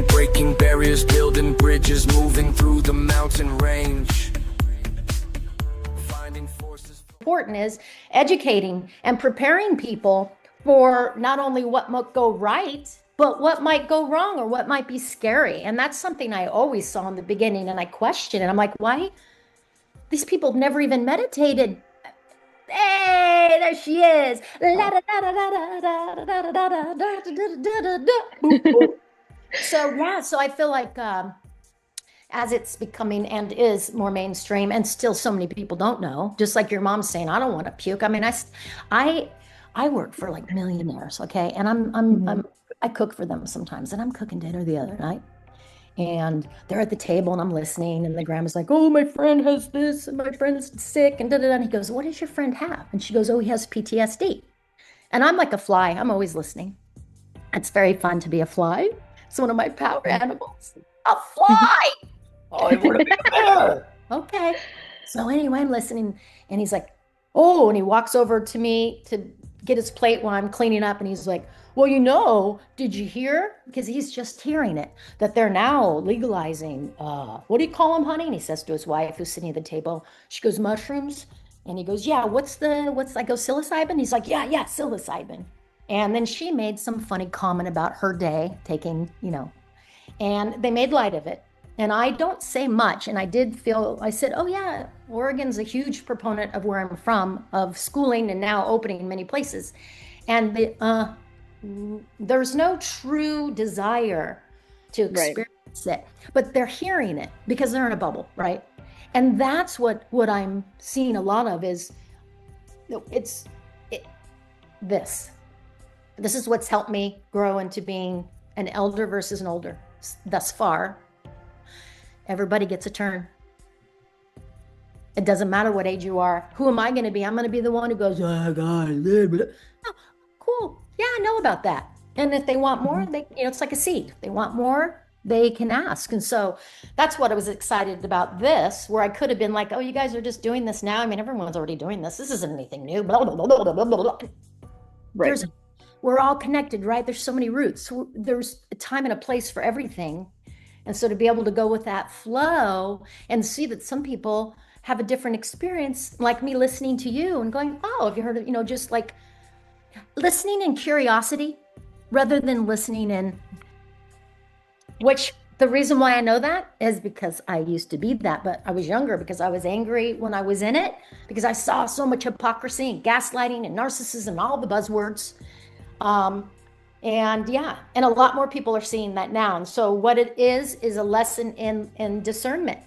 breaking barriers, building bridges, moving through the mountain range. Finding forces. Important is educating and preparing people for not only what might go right, but what might go wrong or what might be scary. And that's something I always saw in the beginning, and I questioned it. I'm like, why? These people have never even meditated. Hey, there she is. So yeah, so I feel like as it's becoming and is more mainstream, and still so many people don't know, just like your mom's saying, I don't want to puke. I mean, I work for like millionaires, okay, and I cook for them sometimes, and I'm cooking dinner the other night, and they're at the table, and I'm listening, and the grandma's like, oh, my friend has this, and my friend's sick, and da da da. And he goes, what does your friend have? And she goes, oh, he has PTSD. And I'm like a fly. I'm always listening. It's very fun to be a fly. It's one of my power animals. A fly. Oh, I want to be a bear. Okay. So anyway, I'm listening, and he's like, oh, and he walks over to me to get his plate while I'm cleaning up, and he's like, well, did you hear? Because he's just hearing it, that they're now legalizing, what do you call them, honey? And he says to his wife who's sitting at the table, she goes, mushrooms. And he goes, yeah, I go, psilocybin? He's like, yeah, psilocybin. And then she made some funny comment about her day taking, and they made light of it. And I don't say much. And I said, oh yeah, Oregon's a huge proponent of where I'm from, of schooling and now opening in many places. And there's no true desire to experience it, but they're hearing it because they're in a bubble, right? And that's what I'm seeing a lot of is this. This is what's helped me grow into being an elder versus an older thus far. Everybody gets a turn. It doesn't matter what age you are. Who am I going to be? I'm going to be the one who goes, oh, God, oh, cool. Yeah, I know about that. And if they want more, it's like a seed. If they want more, they can ask. And so that's what I was excited about this, where I could have been like, oh, you guys are just doing this now. I mean, everyone's already doing this. This isn't anything new. Blah, blah, blah, blah, blah, blah, blah. Right. We're all connected, right? There's so many roots. There's a time and a place for everything. And so to be able to go with that flow and see that some people have a different experience, like me listening to you and going, oh, have you heard of, just like listening in curiosity rather than listening in, which the reason why I know that is because I used to be that, but I was younger because I was angry when I was in it, because I saw so much hypocrisy and gaslighting and narcissism and all the buzzwords. And a lot more people are seeing that now. And so what it is a lesson in discernment.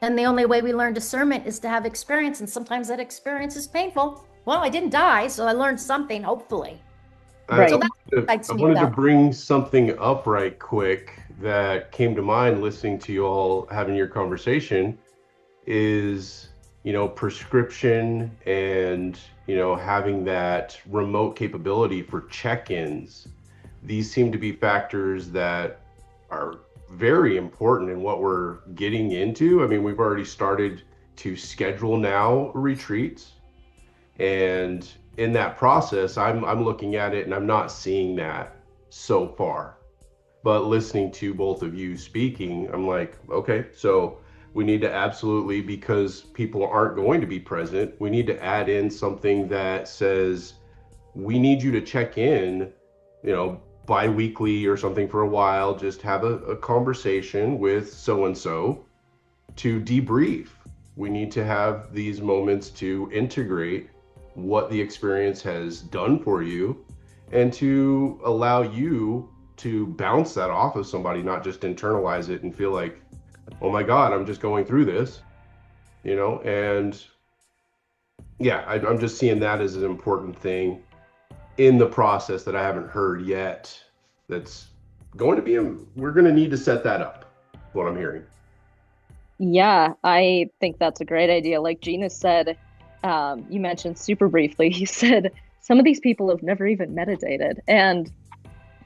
And the only way we learn discernment is to have experience. And sometimes that experience is painful. Well, I didn't die, so I learned something, hopefully. Right. So I wanted to bring something up right quick that came to mind listening to you all having your conversation is, prescription and, having that remote capability for check-ins. These seem to be factors that are very important in what we're getting into. I mean, we've already started to schedule now retreats. And in that process, I'm looking at it and I'm not seeing that so far. But listening to both of you speaking, I'm like, okay, so we need to absolutely, because people aren't going to be present, we need to add in something that says, we need you to check in, bi-weekly or something for a while, just have a conversation with so-and-so to debrief. We need to have these moments to integrate what the experience has done for you and to allow you to bounce that off of somebody, not just internalize it and feel like, oh my God, I'm just going through this, and I'm just seeing that as an important thing in the process that I haven't heard yet. That's going to be, we're going to need to set that up, what I'm hearing. Yeah, I think that's a great idea. Like Gina said, you mentioned super briefly, you said some of these people have never even meditated. And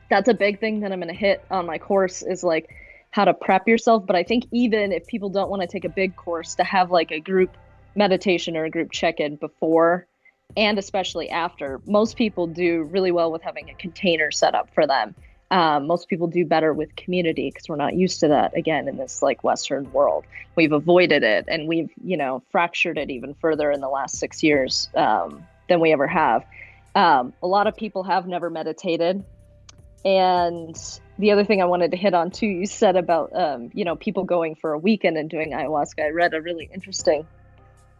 that's a big thing that I'm going to hit on my course is like how to prep yourself. But I think even if people don't want to take a big course, to have like a group meditation or a group check-in before and especially after. Most people do really well with having a container set up for them. Most people do better with community because we're not used to that again in this like Western world. We've avoided it, and we've, you know, fractured it even further in the last 6 years than we ever have. A lot of people have never meditated. And the other thing I wanted to hit on too, you said about, you know, people going for a weekend and doing ayahuasca. I read a really interesting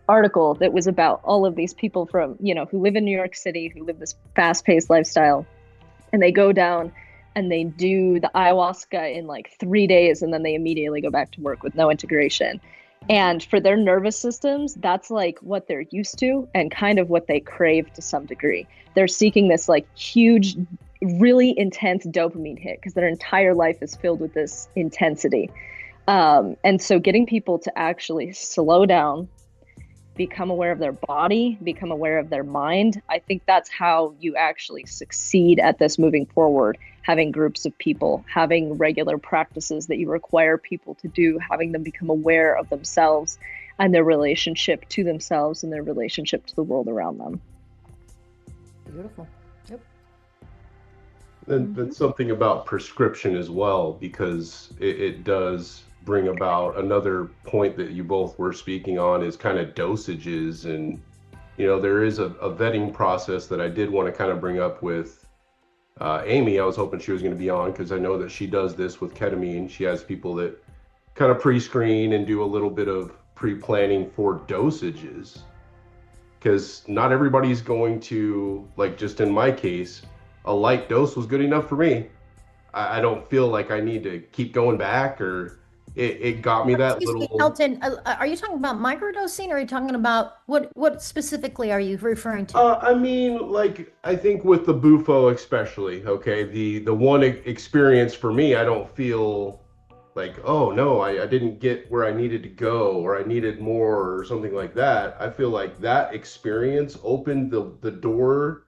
article that was about all of these people from, you know, who live in New York City, who live this fast-paced lifestyle, and they go down and they do the ayahuasca in like 3 days, and then they immediately go back to work with no integration. And for their nervous systems, that's like what they're used to and kind of what they crave to some degree. They're seeking this like huge, really intense dopamine hit because their entire life is filled with this intensity. And so getting people to actually slow down, become aware of their body, become aware of their mind. I think that's how you actually succeed at this moving forward. Having groups of people, having regular practices that you require people to do, having them become aware of themselves and their relationship to themselves and their relationship to the world around them. Beautiful. Yep. And that's something about prescription as well, because it does bring about another point that you both were speaking on, is kind of dosages. And, you know, there is a vetting process that I did want to kind of bring up with Amy. I was hoping she was going to be on because I know that she does this with ketamine. She has people that kind of pre-screen and do a little bit of pre-planning for dosages, because not everybody's going to, like, just in my case, a light dose was good enough for me. I don't feel like I need to keep going back, or it got me that Excuse little. me, Elton, are you talking about microdosing, or are you talking about what specifically are you referring to? I mean, like, I think with the Bufo especially, okay, the one experience for me, I don't feel like, oh no, I didn't get where I needed to go, or I needed more, or something like that. I feel like that experience opened the door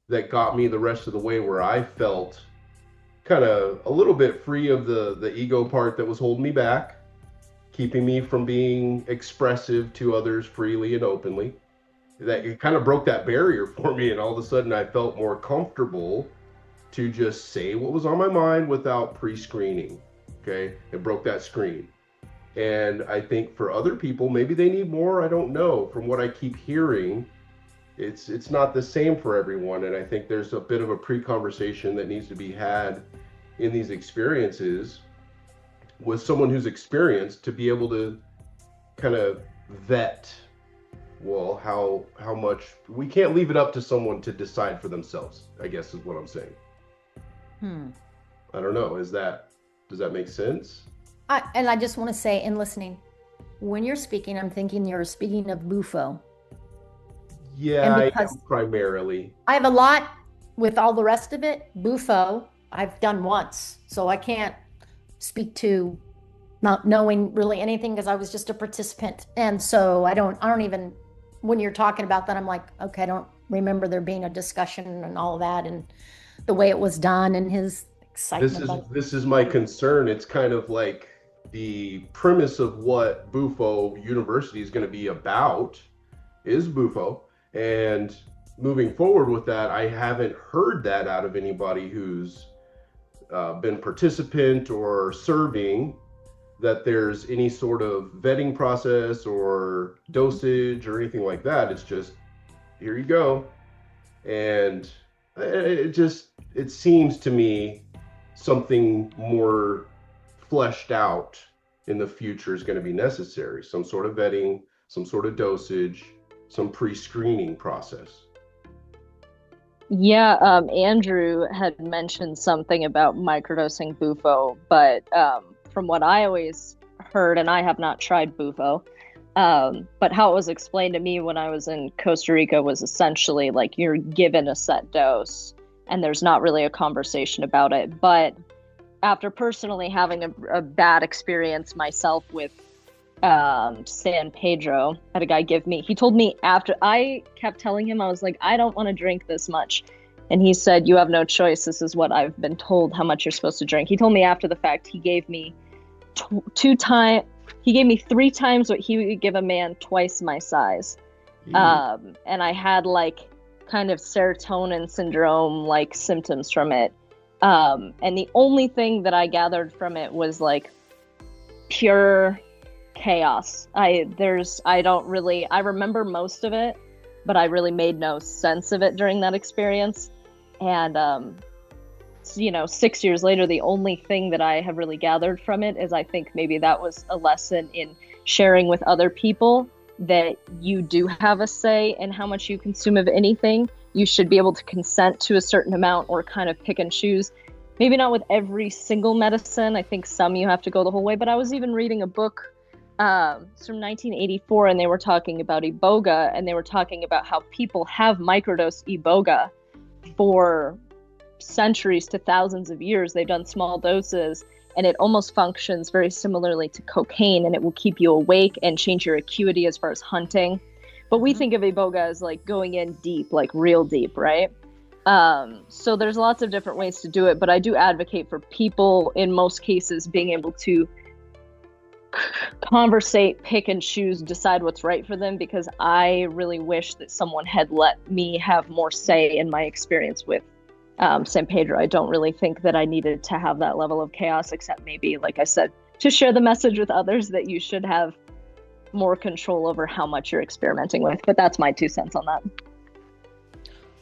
that got me the rest of the way, where I felt kind of a little bit free of the ego part that was holding me back, keeping me from being expressive to others freely and openly. That it kind of broke that barrier for me, and all of a sudden I felt more comfortable to just say what was on my mind without pre-screening. Okay, it broke that screen. And I think for other people, maybe they need more. I don't know. From what I keep hearing, it's not the same for everyone. And I think there's a bit of a pre-conversation that needs to be had in these experiences with someone who's experienced, to be able to kind of vet, well, how much. We can't leave it up to someone to decide for themselves, I guess is what I'm saying. I don't know. Does that make sense? And I just want to say, in listening, when you're speaking, I'm thinking you're speaking of Bufo. Yeah, I am primarily. I have a lot with all the rest of it. Bufo, I've done once, so I can't speak to not knowing really anything because I was just a participant. And so I don't even, when you're talking about that, I'm like, okay, I don't remember there being a discussion and all of that and the way it was done and his excitement. This is my concern. It's kind of like the premise of what Bufo University is going to be about is Bufo. And moving forward with that, I haven't heard that out of anybody who's been participant or serving, that there's any sort of vetting process or dosage or anything like that. It's just, here you go. And it seems to me something more fleshed out in the future is going to be necessary. Some sort of vetting, some sort of dosage, some pre-screening process. Yeah, Andrew had mentioned something about microdosing Bufo, but from what I always heard, and I have not tried Bufo, but how it was explained to me when I was in Costa Rica was essentially like you're given a set dose and there's not really a conversation about it. But after personally having a bad experience myself with San Pedro, I had a guy he told me, after I kept telling him, I was like, I don't want to drink this much. And he said, you have no choice. This is what I've been told how much you're supposed to drink. He told me after the fact, he gave me he gave me 3 times what he would give a man twice my size. And I had like kind of serotonin syndrome like symptoms from it. And the only thing that I gathered from it was like pure chaos. I remember most of it, but I really made no sense of it during that experience. And 6 years later, the only thing that I have really gathered from it is I think maybe that was a lesson in sharing with other people that you do have a say in how much you consume of anything. You should be able to consent to a certain amount or kind of pick and choose. Maybe not with every single medicine. I think some you have to go the whole way. But I was even reading a book it's from 1984, and they were talking about iboga, and they were talking about how people have microdose iboga for centuries to thousands of years. They've done small doses, and it almost functions very similarly to cocaine, and it will keep you awake and change your acuity as far as hunting. But we think of iboga as like going in deep, like real deep, right? So there's lots of different ways to do it, but I do advocate for people in most cases being able to conversate, pick and choose, decide what's right for them, because I really wish that someone had let me have more say in my experience with San Pedro. I don't really think that I needed to have that level of chaos, except maybe, like I said, to share the message with others that you should have more control over how much you're experimenting with. But that's my 2 cents on that.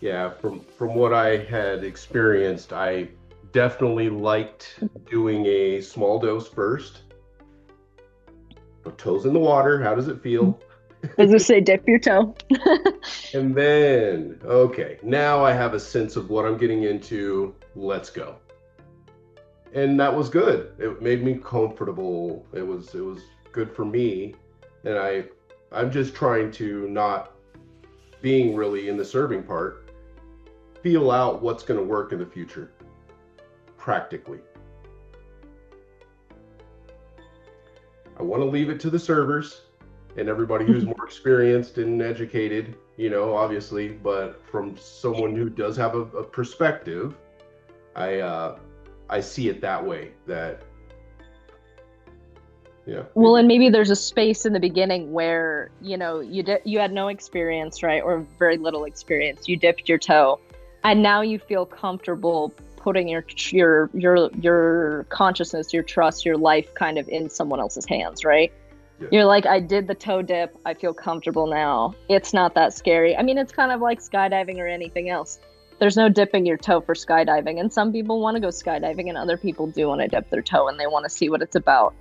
Yeah, from what I had experienced, I definitely liked doing a small dose first. Toes in the water, how does it feel? As I say, dip your toe. And then, okay, now I have a sense of what I'm getting into. Let's go. And that was good. It made me comfortable. It was good for me. And I'm just trying to, not being really in the serving part, feel out what's going to work in the future, practically. I want to leave it to the servers and everybody who's more experienced and educated, obviously, but from someone who does have a perspective, I see it that way, that, yeah. Well, and maybe there's a space in the beginning where, you had no experience, right? Or very little experience. You dipped your toe, and now you feel comfortable putting your consciousness, your trust, your life kind of in someone else's hands, right? Yeah. You're like, I did the toe dip. I feel comfortable now. It's not that scary. I mean, it's kind of like skydiving or anything else. There's no dipping your toe for skydiving. And some people want to go skydiving, and other people do want to dip their toe, and they want to see what it's about.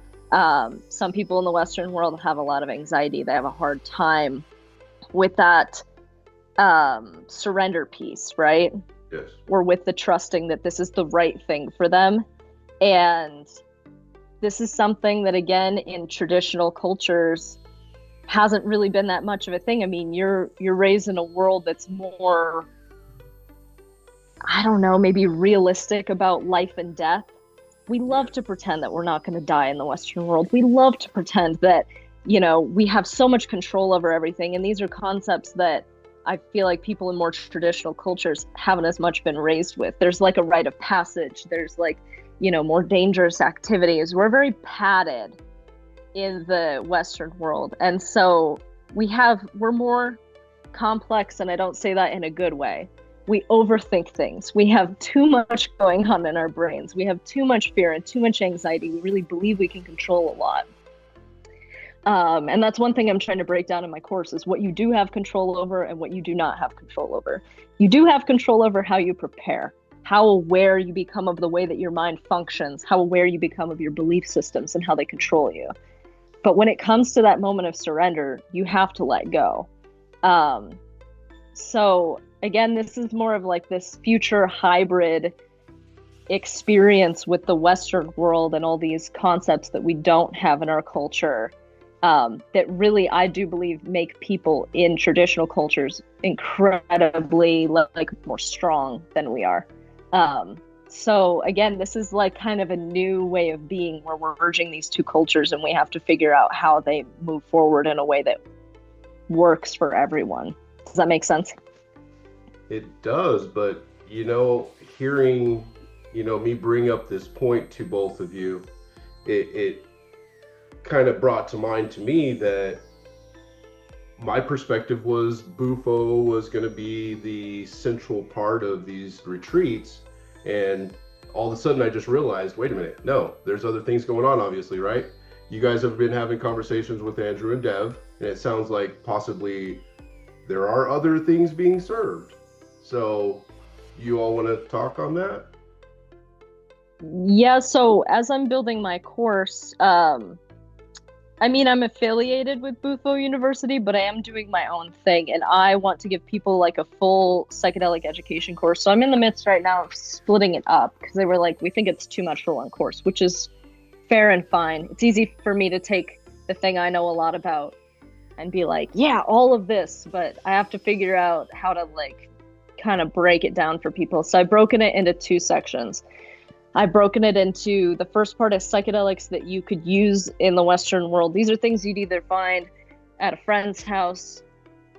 Some people in the Western world have a lot of anxiety. They have a hard time with that surrender piece, right? Yes. Or with the trusting that this is the right thing for them. And this is something that, again, in traditional cultures hasn't really been that much of a thing. I mean, you're raised in a world that's more, I don't know, maybe realistic about life and death. We love to pretend that we're not going to die in the Western world. We love to pretend that, we have so much control over everything. And these are concepts that I feel like people in more traditional cultures haven't as much been raised with. There's like a rite of passage. There's like, more dangerous activities. We're very padded in the Western world. And so we're more complex, and I don't say that in a good way. We overthink things. We have too much going on in our brains. We have too much fear and too much anxiety. We really believe we can control a lot. And that's one thing I'm trying to break down in my course, is what you do have control over and what you do not have control over. You do have control over how you prepare, how aware you become of the way that your mind functions, how aware you become of your belief systems and how they control you. But when it comes to that moment of surrender, you have to let go. So again, this is more of like this future hybrid experience with the Western world and all these concepts that we don't have in our culture. That really, I do believe, make people in traditional cultures incredibly like more strong than we are. So again, this is like kind of a new way of being where we're merging these two cultures, and we have to figure out how they move forward in a way that works for everyone. Does that make sense? It does, but hearing, me bring up this point to both of you, it kind of brought to mind to me that my perspective was Bufo was going to be the central part of these retreats, and all of a sudden I just realized, wait a minute, no, there's other things going on, obviously, right? You guys have been having conversations with Andrew and Dev, and it sounds like possibly there are other things being served. So you all want to talk on that? Yeah, so as I'm building my course, I mean, I'm affiliated with Bufo University, but I am doing my own thing, and I want to give people like a full psychedelic education course. So I'm in the midst right now of splitting it up because they were like, we think it's too much for one course, which is fair and fine. It's easy for me to take the thing I know a lot about and be like, yeah, all of this, but I have to figure out how to like kind of break it down for people. So I've broken it into two sections. I've broken it into the first part is psychedelics that you could use in the Western world. These are things you'd either find at a friend's house,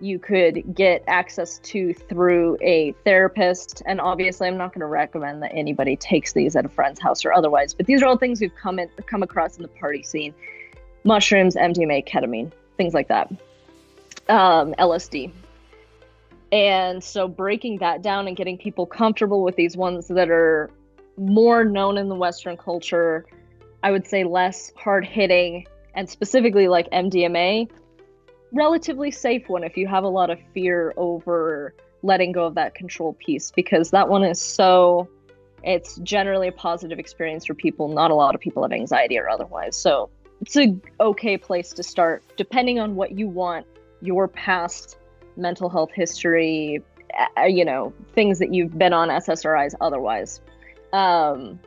you could get access to through a therapist. And obviously, I'm not going to recommend that anybody takes these at a friend's house or otherwise. But these are all things we've come across in the party scene. Mushrooms, MDMA, ketamine, things like that. LSD. And so breaking that down and getting people comfortable with these ones that are more known in the Western culture, I would say less hard-hitting, and specifically like MDMA, relatively safe one if you have a lot of fear over letting go of that control piece, because that one is it's generally a positive experience for people. Not a lot of people have anxiety or otherwise. So it's a okay place to start, depending on what you want, your past mental health history, things that you've been on SSRIs otherwise. And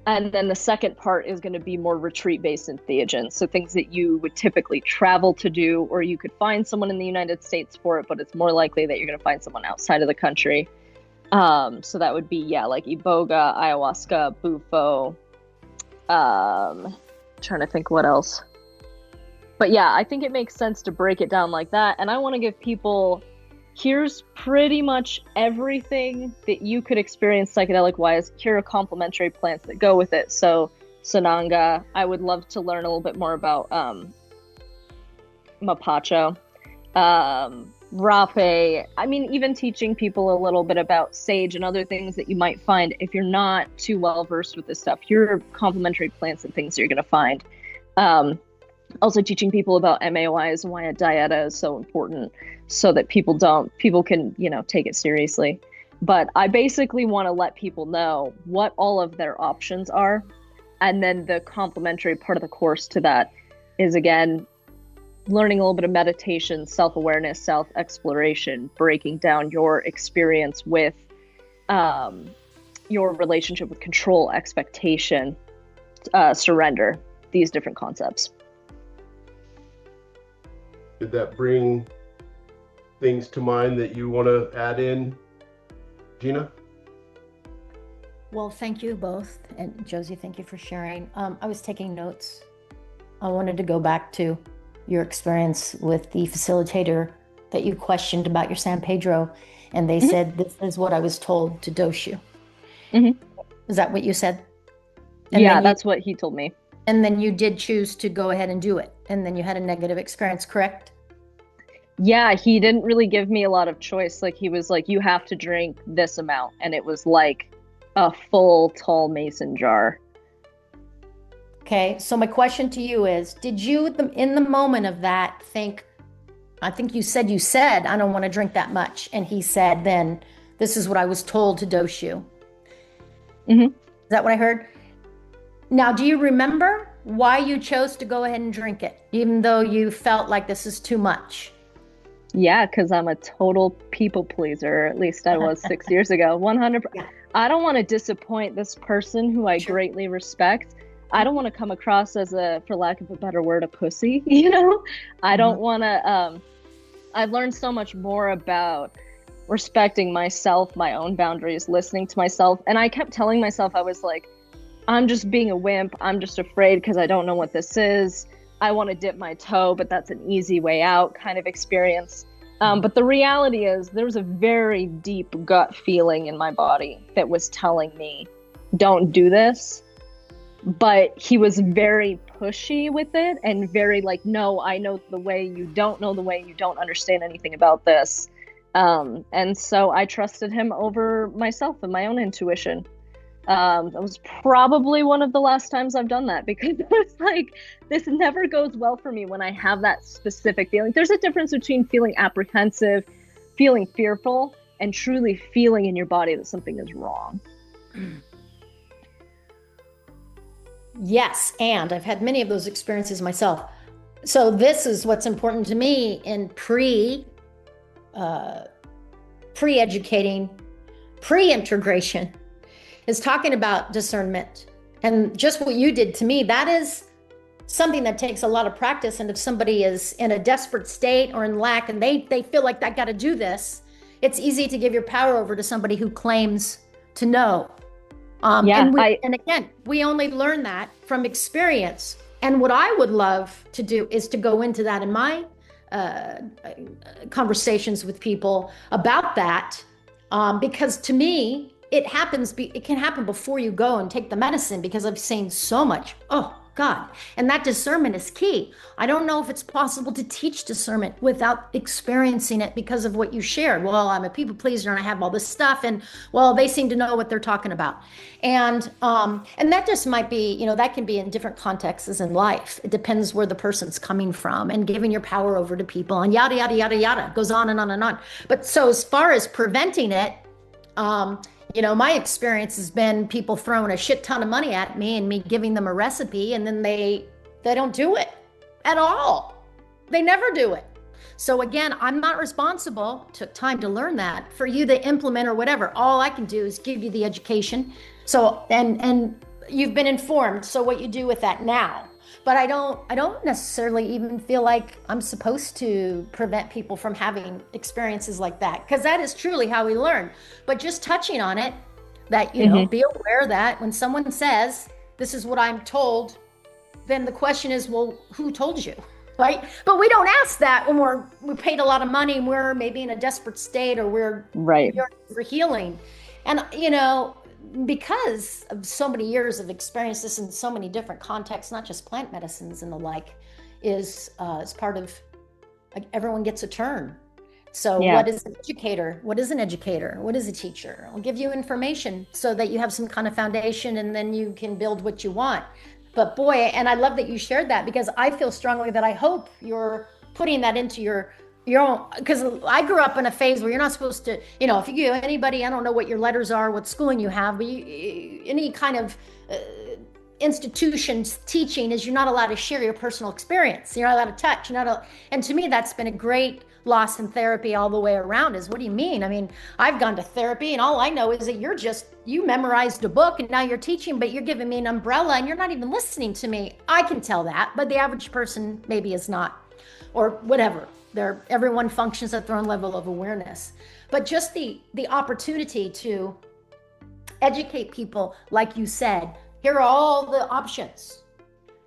then the second part is going to be more retreat-based entheogens. So things that you would typically travel to do, or you could find someone in the United States for it, but it's more likely that you're going to find someone outside of the country. So that would be, like Iboga, ayahuasca, bufo, trying to think what else. But yeah, I think it makes sense to break it down like that. And I want to give people, here's pretty much everything that you could experience psychedelic-wise. Here are complementary plants that go with it. So Sananga, I would love to learn a little bit more about Mapacho, Rape. I mean, even teaching people a little bit about sage and other things that you might find if you're not too well versed with this stuff. Here are complementary plants and things you're going to find. Also teaching people about MAOIs and why a dieta is so important, so that people can, take it seriously. But I basically want to let people know what all of their options are. And then the complementary part of the course to that is, again, learning a little bit of meditation, self-awareness, self-exploration, breaking down your experience with your relationship with control, expectation, surrender, these different concepts. Did that bring things to mind that you want to add in, Gina? Well, thank you both. And Josie, thank you for sharing. I was taking notes. I wanted to go back to your experience with the facilitator that you questioned about your San Pedro. And they said, this is what I was told to dose you. Is that what you said? And yeah, that's what he told me. And then you did choose to go ahead and do it. And then you had a negative experience, correct? Yeah, he didn't really give me a lot of choice. Like, he was like, you have to drink this amount. And it was like a full tall mason jar. Okay, so my question to you is, did you, in the moment of that, think, I think you said, I don't want to drink that much. And he said, then, this is what I was told to dose you. Is that what I heard? Now, do you remember why you chose to go ahead and drink it, even though you felt like this is too much? Yeah, because I'm a total people pleaser. At least I was 6 years ago. 100%. Yeah. I don't want to disappoint this person who I greatly respect. I don't want to come across as for lack of a better word, a pussy, I don't want to, I've learned so much more about respecting myself, my own boundaries, listening to myself. And I kept telling myself, I was like, I'm just being a wimp. I'm just afraid because I don't know what this is. I want to dip my toe, but that's an easy way out kind of experience. But the reality is there was a very deep gut feeling in my body that was telling me, don't do this. But he was very pushy with it and very like, no, I know the way, you don't know the way, you don't understand anything about this. And so I trusted him over myself and my own intuition. That was probably one of the last times I've done that because it's like this never goes well for me when I have that specific feeling. There's a difference between feeling apprehensive, feeling fearful, and truly feeling in your body that something is wrong. Yes, and I've had many of those experiences myself. So this is what's important to me in pre-educating, pre-integration, is talking about discernment. And just what you did to me, that is something that takes a lot of practice. And if somebody is in a desperate state or in lack and they feel like they got to do this, it's easy to give your power over to somebody who claims to know. And again, we only learn that from experience. And what I would love to do is to go into that in my conversations with people about that, because to me, it can happen before you go and take the medicine, because I've seen so much. Oh God. And that discernment is key. I don't know if it's possible to teach discernment without experiencing it because of what you shared. Well, I'm a people pleaser and I have all this stuff, and well, they seem to know what they're talking about. And that just might be, that can be in different contexts in life. It depends where the person's coming from, and giving your power over to people and yada, yada, yada, yada. It goes on and on and on. But so as far as preventing it, my experience has been people throwing a shit ton of money at me and me giving them a recipe, and then they don't do it at all. They never do it. So again, I'm not responsible, took time to learn that, for you to implement or whatever. All I can do is give you the education. So, and you've been informed. So what you do with that now. But I don't necessarily even feel like I'm supposed to prevent people from having experiences like that, because that is truly how we learn. But just touching on it, that, be aware that when someone says, this is what I'm told, then the question is, well, who told you, right? But we don't ask that when we paid a lot of money and we're maybe in a desperate state, or we're for healing. And, because of so many years of experience this in so many different contexts, not just plant medicines and the like, is part of, like, everyone gets a turn. So What is an educator? What is an educator? What is a teacher? I'll give you information so that you have some kind of foundation, and then you can build what you want. But boy, and I love that you shared that, because I feel strongly that I hope you're putting that into your own, because I grew up in a phase where you're not supposed to, if you give anybody, I don't know what your letters are, what schooling you have, but any kind of institutions teaching is you're not allowed to share your personal experience. You're not allowed to touch. And to me, that's been a great loss in therapy all the way around. Is, what do you mean? I mean, I've gone to therapy and all I know is that you memorized a book and now you're teaching, but you're giving me an umbrella and you're not even listening to me. I can tell that, but the average person maybe is not, or whatever. Everyone functions at their own level of awareness. But just the opportunity to educate people, like you said, here are all the options.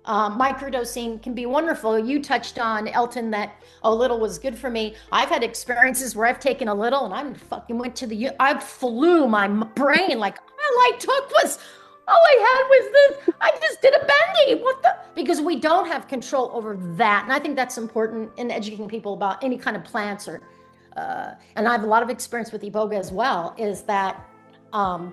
Microdosing can be wonderful. You touched on, Elton, that a little was good for me. I've had experiences where I've taken a little and I flew my brain, like all I took was, all I had was this. I just did a bendy. Because we don't have control over that. And I think that's important in educating people about any kind of plants and I have a lot of experience with Iboga as well, is that the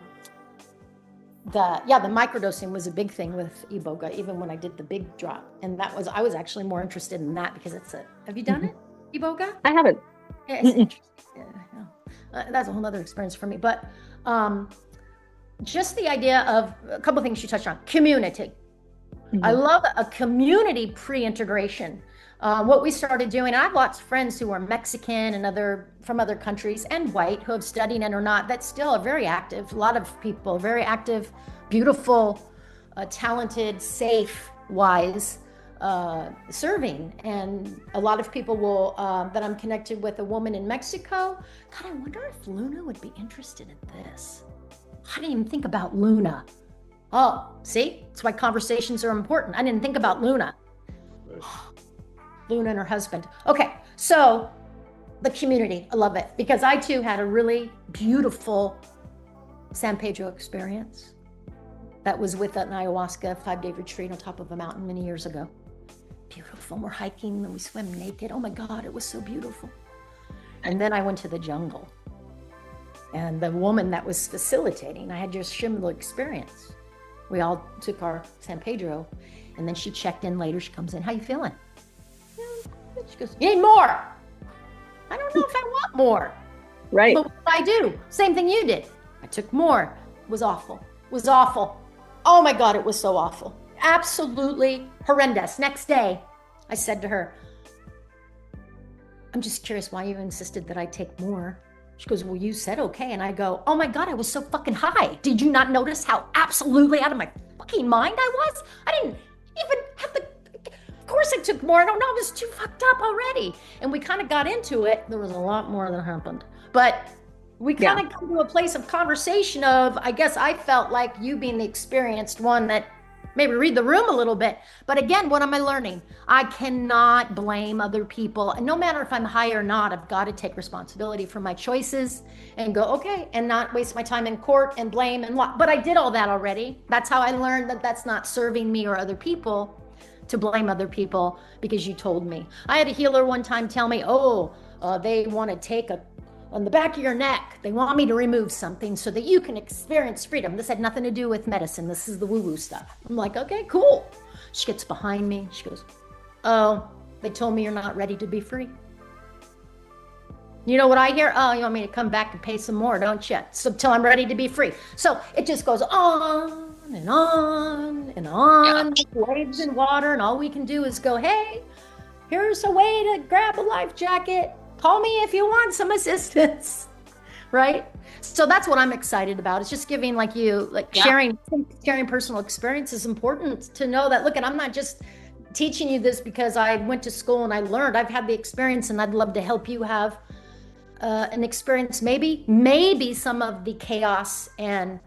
microdosing was a big thing with Iboga, even when I did the big drop. And I was actually more interested in that because have you done it, Iboga? I haven't. Yeah, it's interesting. Yeah. That's a whole other experience for me. But just the idea of a couple of things you touched on. Community. Mm-hmm. I love a community pre-integration. What we started doing, I have lots of friends who are Mexican and from other countries, and white, who have studied and are not, that still are very active. A lot of people, very active, beautiful, talented, safe, wise, serving. And a lot of people that I'm connected with, a woman in Mexico. God, I wonder if Luna would be interested in this. I didn't even think about Luna. Oh, see? That's why conversations are important. I didn't think about Luna. Right. Luna and her husband. Okay, so the community, I love it, because I too had a really beautiful San Pedro experience that was with an ayahuasca 5-day retreat on top of a mountain many years ago. Beautiful. We're hiking and we swim naked. Oh my God, it was so beautiful. And then I went to the jungle. And the woman that was facilitating, I had just similar experience. We all took our San Pedro, and then she checked in later. She comes in, how you feeling? She goes, you need more. I don't know if I want more. Right. But what did I do? Same thing you did. I took more. It was awful. It was awful. Oh my God, it was so awful. Absolutely horrendous. Next day, I said to her, I'm just curious why you insisted that I take more. She goes, well, you said okay. And I go, oh my God, I was so fucking high. Did you not notice how absolutely out of my fucking mind I was? I didn't even have the, of course I took more. I don't know, I was too fucked up already. And we kind of got into it. There was a lot more that happened. But we kind of come to a place of conversation of, I guess I felt like you being the experienced one that maybe read the room a little bit. But again, what am I learning? I cannot blame other people. And no matter if I'm high or not, I've got to take responsibility for my choices and go, okay, and not waste my time in court and blame and what. But I did all that already. That's how I learned that that's not serving me or other people, to blame other people because you told me. I had a healer one time tell me, they want to take on the back of your neck, they want me to remove something so that you can experience freedom. This had nothing to do with medicine. This is the woo-woo stuff. I'm like, okay, cool. She gets behind me. She goes, oh, they told me you're not ready to be free. You know what I hear? Oh, you want me to come back and pay some more, don't you? So till I'm ready to be free. So it just goes on and on and on, like waves in water. And all we can do is go, hey, here's a way to grab a life jacket. Call me if you want some assistance, right? So that's what I'm excited about. It's just giving sharing personal experience is important to know that, look, and I'm not just teaching you this because I went to school and I learned. I've had the experience and I'd love to help you have an experience, maybe some of the chaos and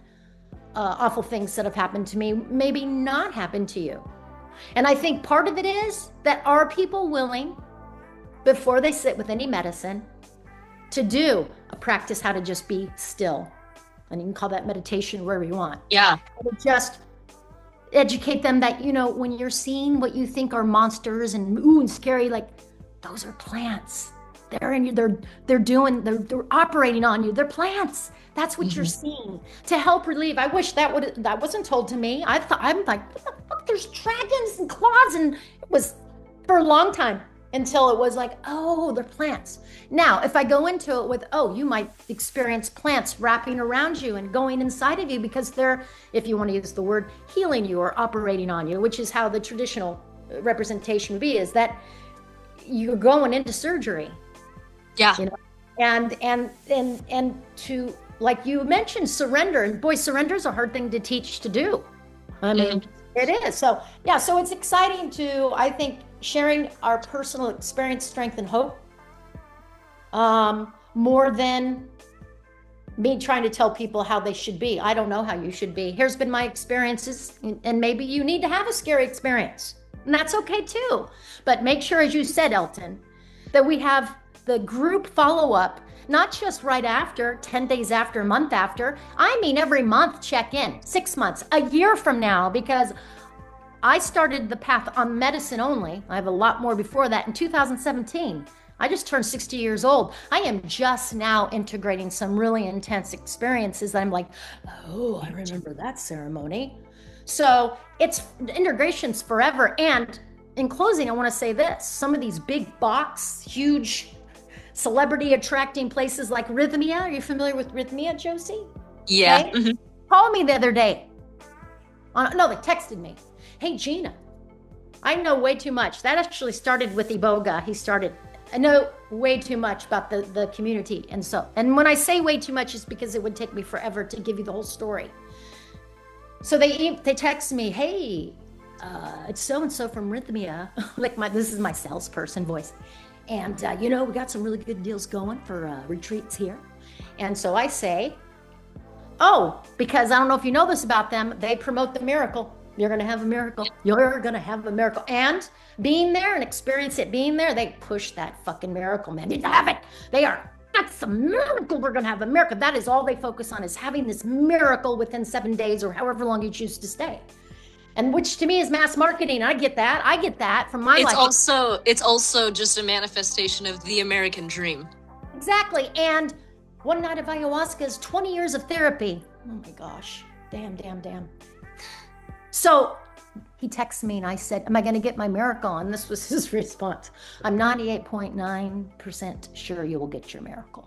awful things that have happened to me, maybe not happen to you. And I think part of it is that are people willing, before they sit with any medicine, to do a practice how to just be still. And you can call that meditation wherever you want. Yeah. Just educate them that, when you're seeing what you think are monsters and scary, like those are plants. They're in you, they're operating on you. They're plants. That's what you're seeing to help relieve. I wish that wasn't told to me. I'm like, what the fuck? There's dragons and claws, and it was for a long time. Until it was like, oh, they're plants. Now, if I go into it with, you might experience plants wrapping around you and going inside of you because they're, if you want to use the word, healing you or operating on you, which is how the traditional representation would be, is that you're going into surgery. Yeah. And to, like you mentioned, surrender. And boy, surrender is a hard thing to teach to do. I mean, it is. So it's exciting to, I think, sharing our personal experience, strength, and hope, more than me trying to tell people how they should be. I don't know how you should be. Here's been my experiences, and maybe you need to have a scary experience, and that's okay too. But make sure, as you said, Elton, that we have the group follow-up, not just right after, 10 days after, a month after. I mean, every month, check in, 6 months, a year from now, because I started the path on medicine only. I have a lot more before that in 2017. I just turned 60 years old. I am just now integrating some really intense experiences that I'm like, oh, I remember that ceremony. So integration's forever. And in closing, I want to say this. Some of these big box, huge celebrity attracting places like Rhythmia. Are you familiar with Rhythmia, Josie? Yeah. Okay? Mm-hmm. Called me the other day. They texted me. Hey, Gina, I know way too much. That actually started with Iboga. I know way too much about the community. And when I say way too much, it's because it would take me forever to give you the whole story. So they text me, hey, it's so-and-so from Rhythmia. This is my salesperson voice. And, we got some really good deals going for retreats here. And so I say, because I don't know if you know this about them, they promote the miracle. You're going to have a miracle. You're going to have a miracle. And being there and experience it being there, they push that fucking miracle, man. You have it. That's a miracle. We're going to have a miracle. That is all they focus on, is having this miracle within 7 days or however long you choose to stay. And which to me is mass marketing. I get that from my life. It's also just a manifestation of the American dream. Exactly. And 1 night of ayahuasca is 20 years of therapy. Oh my gosh. Damn. So he texted me and I said, am I going to get my miracle? And this was his response. I'm 98.9% sure you will get your miracle.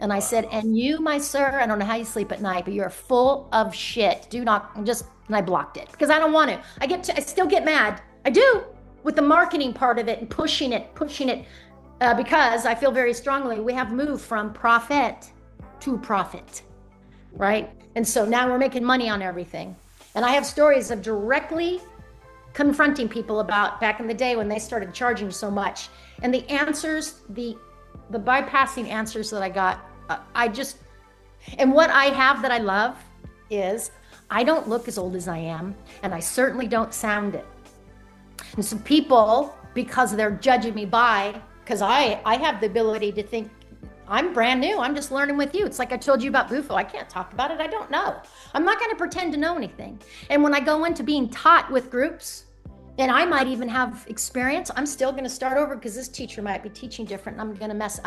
And I said, and you, my sir, I don't know how you sleep at night, but you're full of shit. Do not just, and I blocked it because I don't want to. I still get mad. I do with the marketing part of it and pushing it, because I feel very strongly we have moved from profit to profit, right? And so now we're making money on everything. And I have stories of directly confronting people about back in the day when they started charging so much. And the answers, the bypassing answers that I got, and what I have that I love is I don't look as old as I am, and I certainly don't sound it. And so people, because they're judging me because I have the ability to think, I'm brand new. I'm just learning with you. It's like I told you about Bufo. I can't talk about it. I don't know. I'm not going to pretend to know anything. And when I go into being taught with groups, and I might even have experience, I'm still going to start over because this teacher might be teaching different. And I'm going to mess.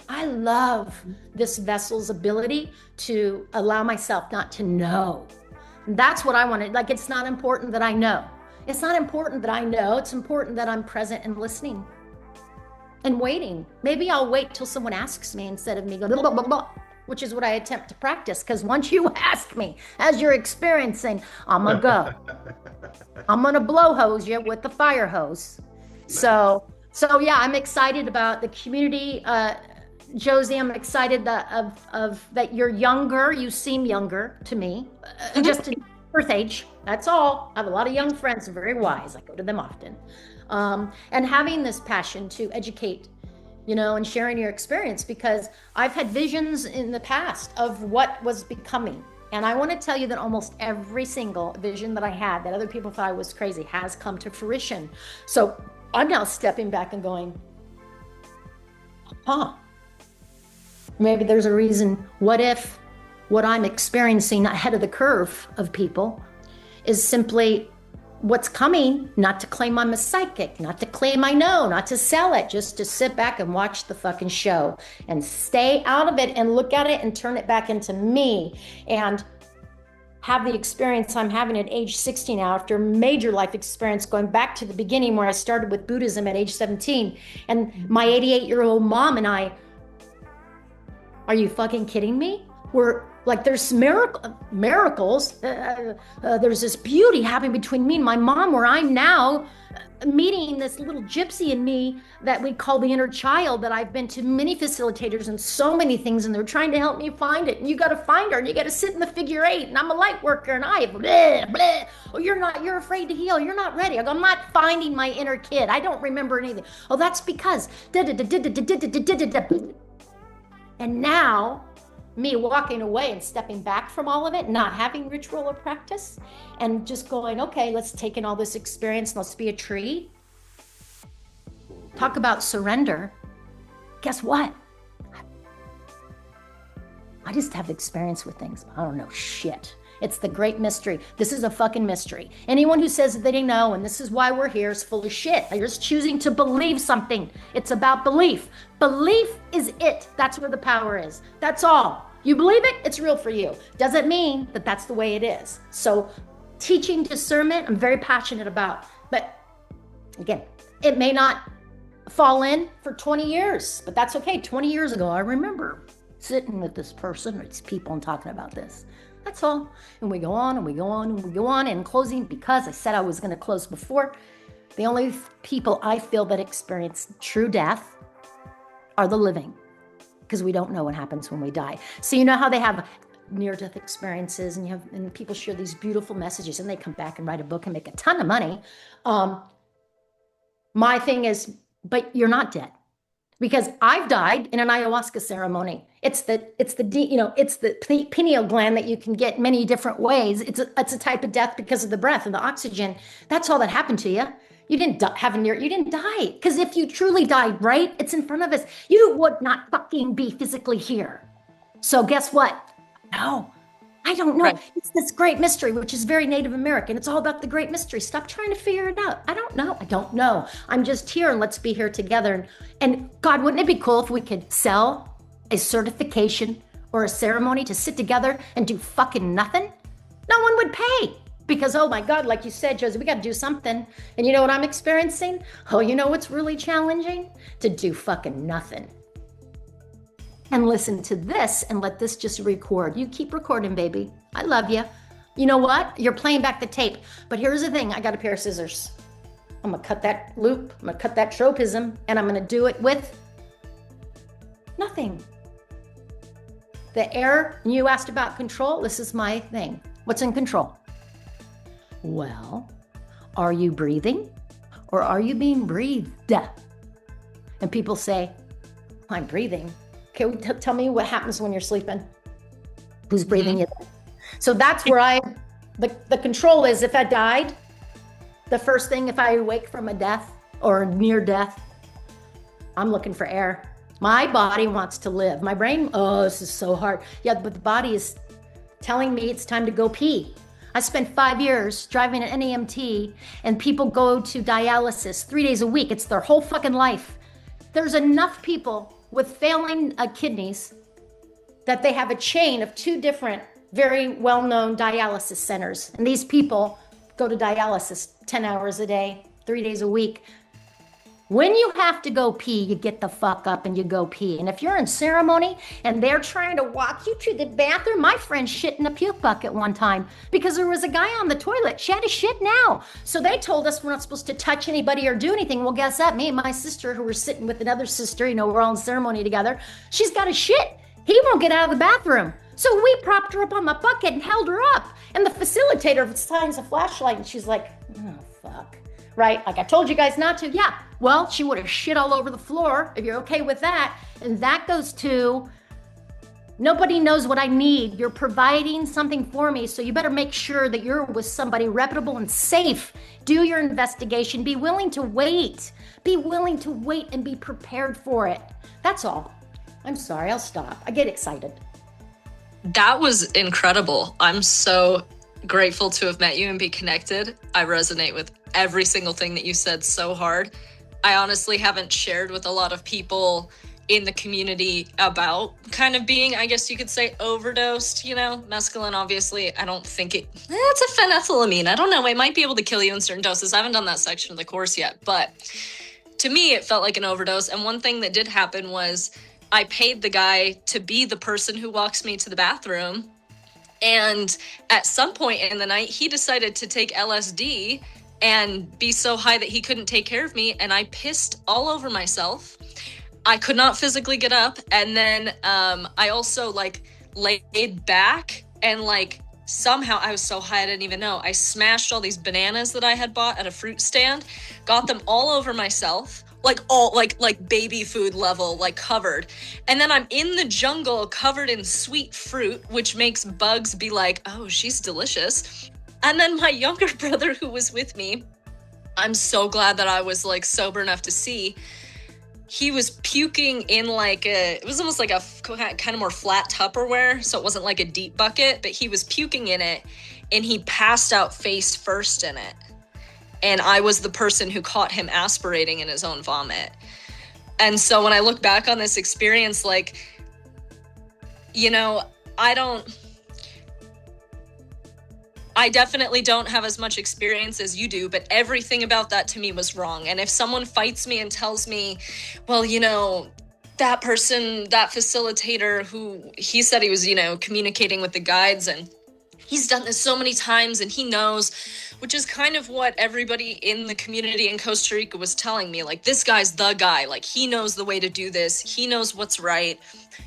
I love this vessel's ability to allow myself not to know. And that's what I wanted. Like, it's not important that I know. It's not important that I know. It's important that I'm present and listening. And waiting. Maybe I'll wait till someone asks me instead of me going blah, blah, blah, blah, which is what I attempt to practice. Because once you ask me, as you're experiencing, I'm gonna go. I'm gonna blow hose you with the fire hose. So yeah, I'm excited about the community. Josie, I'm excited that you're younger. You seem younger to me, just in birth age. That's all. I have a lot of young friends, very wise. I go to them often. And having this passion to educate, and sharing your experience, because I've had visions in the past of what was becoming. And I want to tell you that almost every single vision that I had that other people thought I was crazy has come to fruition. So I'm now stepping back and going, maybe there's a reason. What if what I'm experiencing ahead of the curve of people is simply what's coming, not to claim I'm a psychic, not to claim I know, not to sell it, just to sit back and watch the fucking show and stay out of it and look at it and turn it back into me and have the experience I'm having at age 60 now, after major life experience, going back to the beginning where I started with Buddhism at age 17. And my 88-year-old mom and I, are you fucking kidding me? We're like, there's miracles. There's this beauty happening between me and my mom, where I'm now meeting this little gypsy in me that we call the inner child, that I've been to many facilitators and so many things, and they're trying to help me find it. And you got to find her, and you got to sit in the figure 8, and I'm a light worker, and I blah, blah. Oh, you're afraid to heal. You're not ready. I go, I'm not finding my inner kid. I don't remember anything. Oh, that's because and now me walking away and stepping back from all of it, not having ritual or practice, and just going, okay, let's take in all this experience and let's be a tree. Talk about surrender. Guess what? I just have experience with things. I don't know shit. It's the great mystery. This is a fucking mystery. Anyone who says that they didn't know, and this is why we're here, is full of shit. They're just choosing to believe something. It's about belief. Belief is it. That's where the power is. That's all. You believe it, it's real for you. Doesn't mean that that's the way it is. So teaching discernment, I'm very passionate about. But again, it may not fall in for 20 years, but that's okay. 20 years ago, I remember sitting with this person or these people and talking about this. That's all. And we go on and we go on and we go on. And in closing, because I said I was going to close before, the only people I feel that experience true death are the living, because we don't know what happens when we die. So you know how they have near-death experiences, and people share these beautiful messages, and they come back and write a book and make a ton of money. My thing is, but you're not dead. Because I've died in an ayahuasca ceremony. It's the pineal gland that you can get many different ways. It's a type of death because of the breath and the oxygen. That's all that happened to you. You didn't die. Because if you truly died, right? It's in front of us. You would not fucking be physically here. So guess what? No, I don't know. Right. It's this great mystery, which is very Native American. It's all about the great mystery. Stop trying to figure it out. I don't know. I'm just here, and let's be here together. And God, wouldn't it be cool if we could sell a certification or a ceremony to sit together and do fucking nothing, no one would pay. Because, oh my God, like you said, Josie, we got to do something. And you know what I'm experiencing? Oh, you know what's really challenging? To do fucking nothing. And listen to this and let this just record. You keep recording, baby. I love you. You know what? You're playing back the tape. But here's the thing. I got a pair of scissors. I'm going to cut that loop. I'm going to cut that tropism. And I'm going to do it with nothing. The air, you asked about control. This is my thing. What's in control? Well, are you breathing or are you being breathed? And people say, I'm breathing. Okay, tell me what happens when you're sleeping. Who's breathing you? So that's where the control is. If I died, the first thing, if I awake from a death or near death, I'm looking for air. My body wants to live. My brain, oh, this is so hard. Yeah, but the body is telling me it's time to go pee. I spent 5 years driving an NEMT and people go to dialysis 3 days a week. It's their whole fucking life. There's enough people with failing kidneys that they have a chain of 2 different very well-known dialysis centers. And these people go to dialysis 10 hours a day, 3 days a week. When you have to go pee, you get the fuck up and you go pee. And if you're in ceremony and they're trying to walk you to the bathroom, my friend shit in a puke bucket one time because there was a guy on the toilet. She had to shit now. So they told us we're not supposed to touch anybody or do anything. Well, guess that? Me and my sister, who were sitting with another sister, you know, we're all in ceremony together. She's got a shit. He won't get out of the bathroom. So we propped her up on the bucket and held her up. And the facilitator shines a flashlight and she's like, oh, fuck. Right? Like I told you guys not to. Yeah. Well, she would have shit all over the floor if you're okay with that. And that goes to, nobody knows what I need. You're providing something for me. So you better make sure that you're with somebody reputable and safe. Do your investigation. Be willing to wait. Be willing to wait and be prepared for it. That's all. I'm sorry. I'll stop. I get excited. That was incredible. I'm so grateful to have met you and be connected. I resonate with every single thing that you said so hard. I honestly haven't shared with a lot of people in the community about kind of being, I guess you could say, overdosed, you know, mescaline, obviously. I don't think it's a phenethylamine. I don't know. It might be able to kill you in certain doses. I haven't done that section of the course yet, but to me, it felt like an overdose. And one thing that did happen was I paid the guy to be the person who walks me to the bathroom. And at some point in the night, he decided to take LSD and be so high that he couldn't take care of me. And I pissed all over myself. I could not physically get up. And then I also like laid back and like somehow I was so high I didn't even know. I smashed all these bananas that I had bought at a fruit stand, got them all over myself. Like all like baby food level, like covered. And then I'm in the jungle covered in sweet fruit, which makes bugs be like, oh, she's delicious. And then my younger brother who was with me, I'm so glad that I was like sober enough to see, he was puking in like it was almost like a kind of more flat Tupperware. So it wasn't like a deep bucket, but he was puking in it and he passed out face first in it. And I was the person who caught him aspirating in his own vomit. And so when I look back on this experience, like, you know, I definitely don't have as much experience as you do, but everything about that to me was wrong. And if someone fights me and tells me, well, you know, that person, that facilitator who he said he was, you know, communicating with the guides and he's done this so many times and he knows, which is kind of what everybody in the community in Costa Rica was telling me. Like, this guy's the guy. Like, he knows the way to do this. He knows what's right.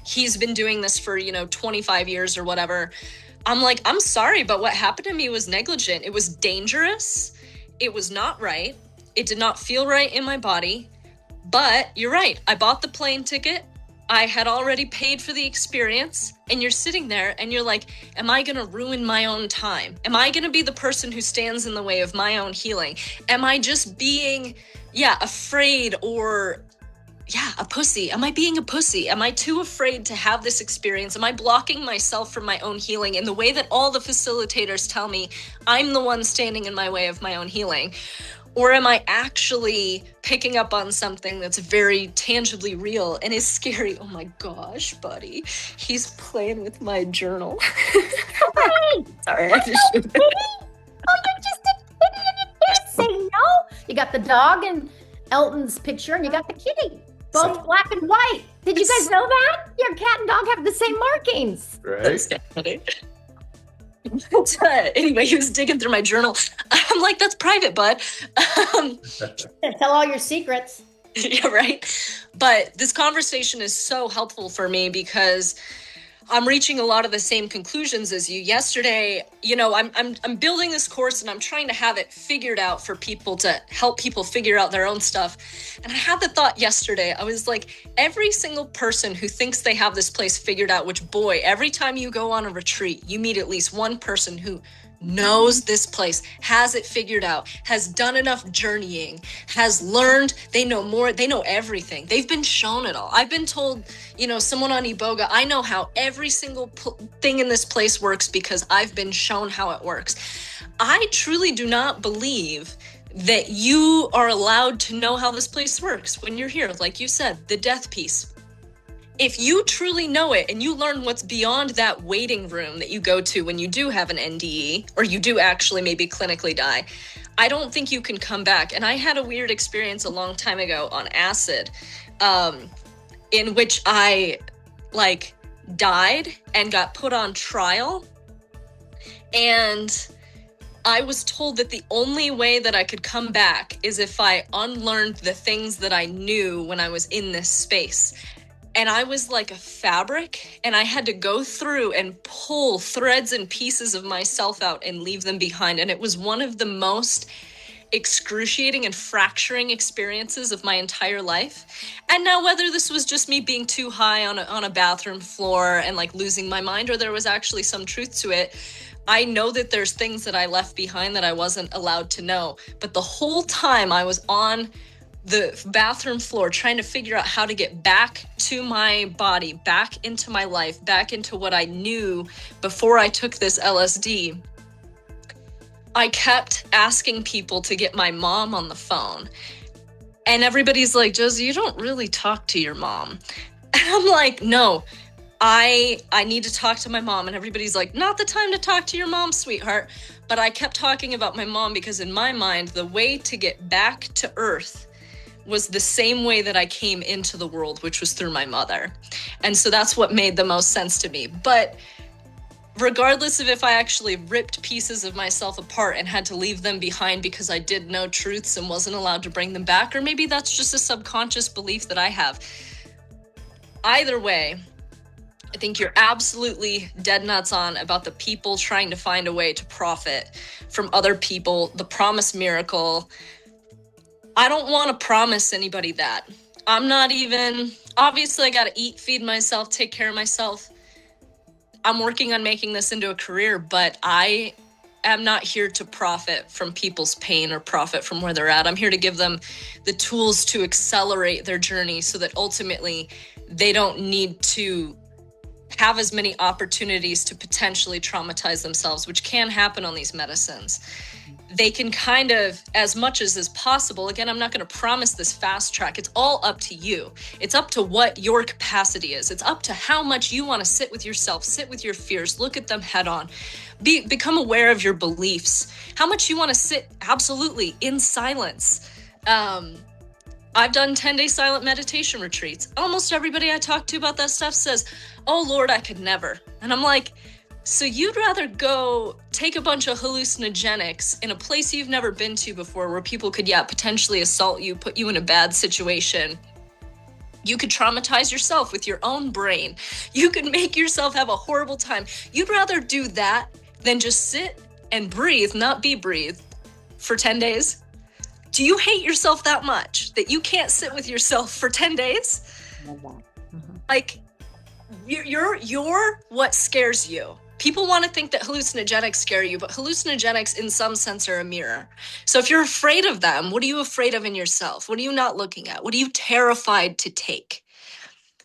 He's been doing this for, 25 years or whatever. I'm like, I'm sorry, but what happened to me was negligent. It was dangerous. It was not right. It did not feel right in my body. But you're right. I bought the plane ticket. I had already paid for the experience, and you're sitting there and you're like, am I going to ruin my own time? Am I going to be the person who stands in the way of my own healing? Am I just being, afraid or, a pussy? Am I being a pussy? Am I too afraid to have this experience? Am I blocking myself from my own healing in the way that all the facilitators tell me I'm the one standing in my way of my own healing? Or am I actually picking up on something that's very tangibly real and is scary? Oh my gosh, buddy. He's playing with my journal. Sorry, I just Oh, you just did kitty and you didn't say no. You got the dog and Elton's picture, and you got the kitty, both black and white. Did you guys know that? Your cat and dog have the same markings. Right? That's funny. But, anyway, he was digging through my journal. I'm like, that's private, bud. Tell all your secrets. Yeah, right. But this conversation is so helpful for me because I'm reaching a lot of the same conclusions as you. Yesterday, you know, I'm building this course and I'm trying to have it figured out for people to help people figure out their own stuff. And I had the thought yesterday, I was like, every single person who thinks they have this place figured out, which boy, every time you go on a retreat, you meet at least one person who knows this place, has it figured out, has done enough journeying, has learned, they know more, they know everything. They've been shown it all. I've been told, you know, someone on Iboga, I know how every single thing in this place works because I've been shown how it works. I truly do not believe that you are allowed to know how this place works when you're here. Like you said, the death piece. If you truly know it and you learn what's beyond that waiting room that you go to when you do have an NDE, or you do actually maybe clinically die, I don't think you can come back. And I had a weird experience a long time ago on acid, in which I like died and got put on trial. And I was told that the only way that I could come back is if I unlearned the things that I knew when I was in this space. And I was like a fabric, and I had to go through and pull threads and pieces of myself out and leave them behind. And it was one of the most excruciating and fracturing experiences of my entire life. And now whether this was just me being too high on a bathroom floor and like losing my mind, or there was actually some truth to it, I know that there's things that I left behind that I wasn't allowed to know. But the whole time I was on the bathroom floor trying to figure out how to get back to my body, back into my life, back into what I knew before I took this LSD, I kept asking people to get my mom on the phone. And everybody's like, Josie, you don't really talk to your mom. And I'm like, no, I need to talk to my mom. And everybody's like, not the time to talk to your mom, sweetheart. But I kept talking about my mom because in my mind, the way to get back to earth was the same way that I came into the world, which was through my mother. And so that's what made the most sense to me. But regardless of if I actually ripped pieces of myself apart and had to leave them behind because I did know truths and wasn't allowed to bring them back, or maybe that's just a subconscious belief that I have. Either way, I think you're absolutely dead nuts on about the people trying to find a way to profit from other people, the promised miracle. I don't want to promise anybody that. I'm not even, obviously I got to eat, feed myself, take care of myself. I'm working on making this into a career, but I am not here to profit from people's pain or profit from where they're at. I'm here to give them the tools to accelerate their journey so that ultimately they don't need to have as many opportunities to potentially traumatize themselves, which can happen on these medicines. They can kind of, as much as is possible, again, I'm not going to promise this fast track. It's all up to you. It's up to what your capacity is. It's up to how much you want to sit with yourself, sit with your fears, look at them head on, become aware of your beliefs, how much you want to sit absolutely in silence. I've done 10-day silent meditation retreats. Almost everybody I talk to about that stuff says, oh Lord, I could never. And I'm like, so you'd rather go take a bunch of hallucinogenics in a place you've never been to before where people could, potentially assault you, put you in a bad situation. You could traumatize yourself with your own brain. You could make yourself have a horrible time. You'd rather do that than just sit and breathe, not be breathed, for 10 days? Do you hate yourself that much that you can't sit with yourself for 10 days? Like, you're what scares you. People want to think that hallucinogenics scare you, but hallucinogenics in some sense are a mirror. So if you're afraid of them, what are you afraid of in yourself? What are you not looking at? What are you terrified to take?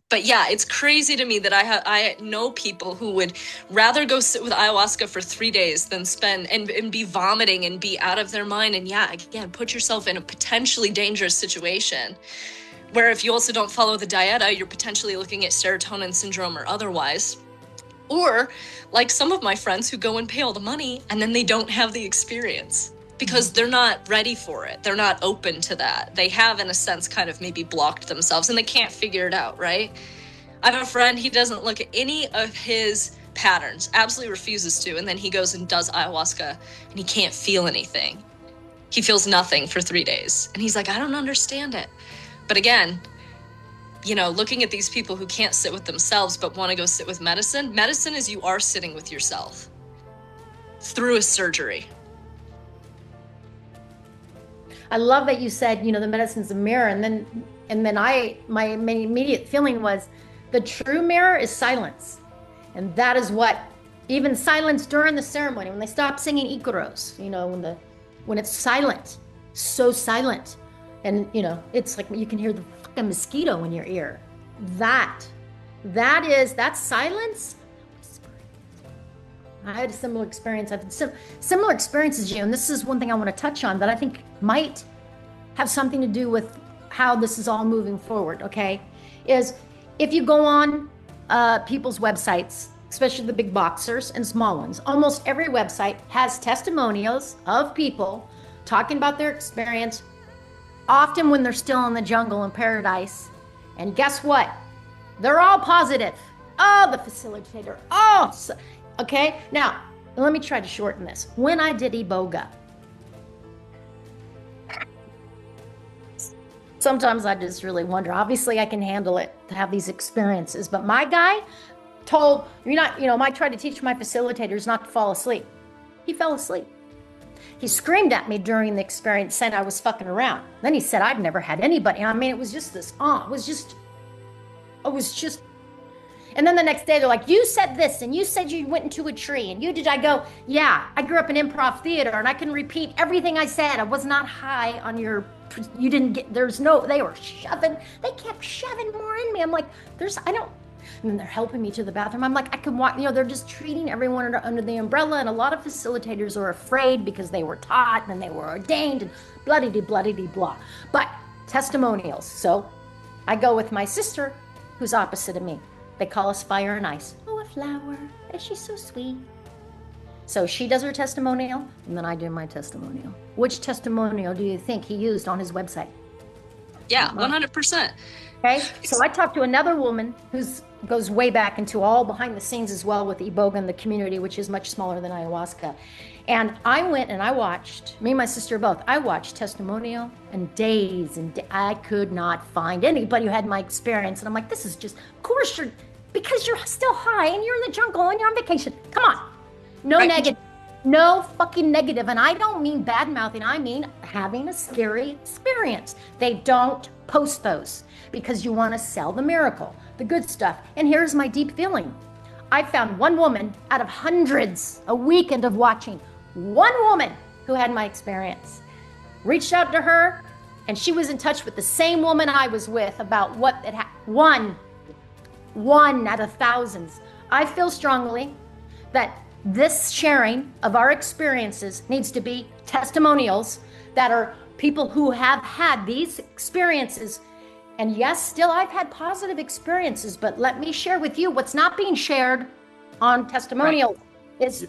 But yeah, it's crazy to me that I know people who would rather go sit with ayahuasca for 3 days than spend and be vomiting and be out of their mind. And yeah, again, put yourself in a potentially dangerous situation where if you also don't follow the dieta, you're potentially looking at serotonin syndrome or otherwise. Or like some of my friends who go and pay all the money and then they don't have the experience because they're not ready for it. They're not open to that. They have, in a sense, kind of maybe blocked themselves and they can't figure it out, right? I have a friend, he doesn't look at any of his patterns, absolutely refuses to, and then he goes and does ayahuasca and he can't feel anything. He feels nothing for 3 days. And he's like, I don't understand it. But again, you know, looking at these people who can't sit with themselves but want to go sit with medicine, medicine is you are sitting with yourself through a surgery. I love that you said, you know, the medicine's a mirror, and then my immediate feeling was the true mirror is silence. And that is what, even silence during the ceremony, when they stop singing Ikaros, you know, when it's silent, so silent. And, you know, it's like you can hear the fucking mosquito in your ear. That's silence. I had a similar experience. I've had similar experiences as you, and this is one thing I want to touch on that I think might have something to do with how this is all moving forward, okay? Is if you go on people's websites, especially the big boxers and small ones, almost every website has testimonials of people talking about their experience, often when they're still in the jungle in paradise. And guess what? They're all positive. Oh, the facilitator. Oh, okay. Now, let me try to shorten this. When I did Iboga, sometimes I just really wonder. Obviously, I can handle it to have these experiences, but my guy told, I tried to teach my facilitators not to fall asleep. He fell asleep. He screamed at me during the experience saying I was fucking around. Then he said I'd never had anybody. I mean, it was just this, and then the next day they're like, you said this, and you said you went into a tree, and I go, yeah, I grew up in improv theater, and I can repeat everything I said. I was not high on your, you didn't get, they were shoving, they kept shoving more in me. I'm like, and then they're helping me to the bathroom. I'm like, I can walk, they're just treating everyone under the umbrella. And a lot of facilitators are afraid because they were taught and they were ordained and bloody-blah. But testimonials. So I go with my sister, who's opposite of me. They call us fire and ice. Oh, a flower. And she's so sweet. So she does her testimonial, and then I do my testimonial. Which testimonial do you think he used on his website? Yeah, 100%. Okay, so I talked to another woman who goes way back into all behind the scenes as well with Iboga and the community, which is much smaller than ayahuasca. And I went and I watched, me and my sister both, I watched testimonial and days I could not find anybody who had my experience. And I'm like, this is just, of course because you're still high and you're in the jungle and you're on vacation. Come on. No right. Negative. No fucking negative. And I don't mean bad mouthing. I mean having a scary experience. They don't post those because you want to sell the miracle, the good stuff. And here's my deep feeling. I found one woman out of hundreds, a weekend of watching, one woman who had my experience. Reached out to her, and she was in touch with the same woman I was with about what had happened. One out of thousands. I feel strongly that this sharing of our experiences needs to be testimonials that are people who have had these experiences. And yes, still I've had positive experiences, but let me share with you what's not being shared on testimonials is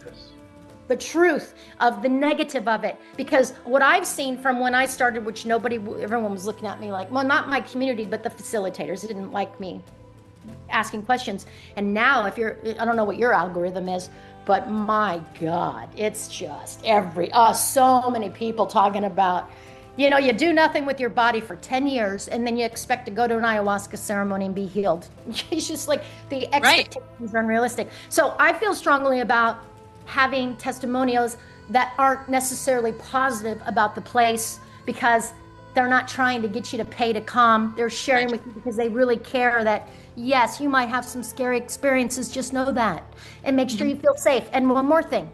the truth of the negative of it. Because what I've seen from when I started, which everyone was looking at me like, well, not my community, but the facilitators didn't like me asking questions. And now I don't know what your algorithm is, but my God, it's just so many people talking about, you do nothing with your body for 10 years and then you expect to go to an ayahuasca ceremony and be healed. It's just like the expectations are unrealistic. So I feel strongly about having testimonials that aren't necessarily positive about the place because they're not trying to get you to pay to come. They're sharing with you because they really care that, yes, you might have some scary experiences. Just know that and make sure you feel safe. And one more thing,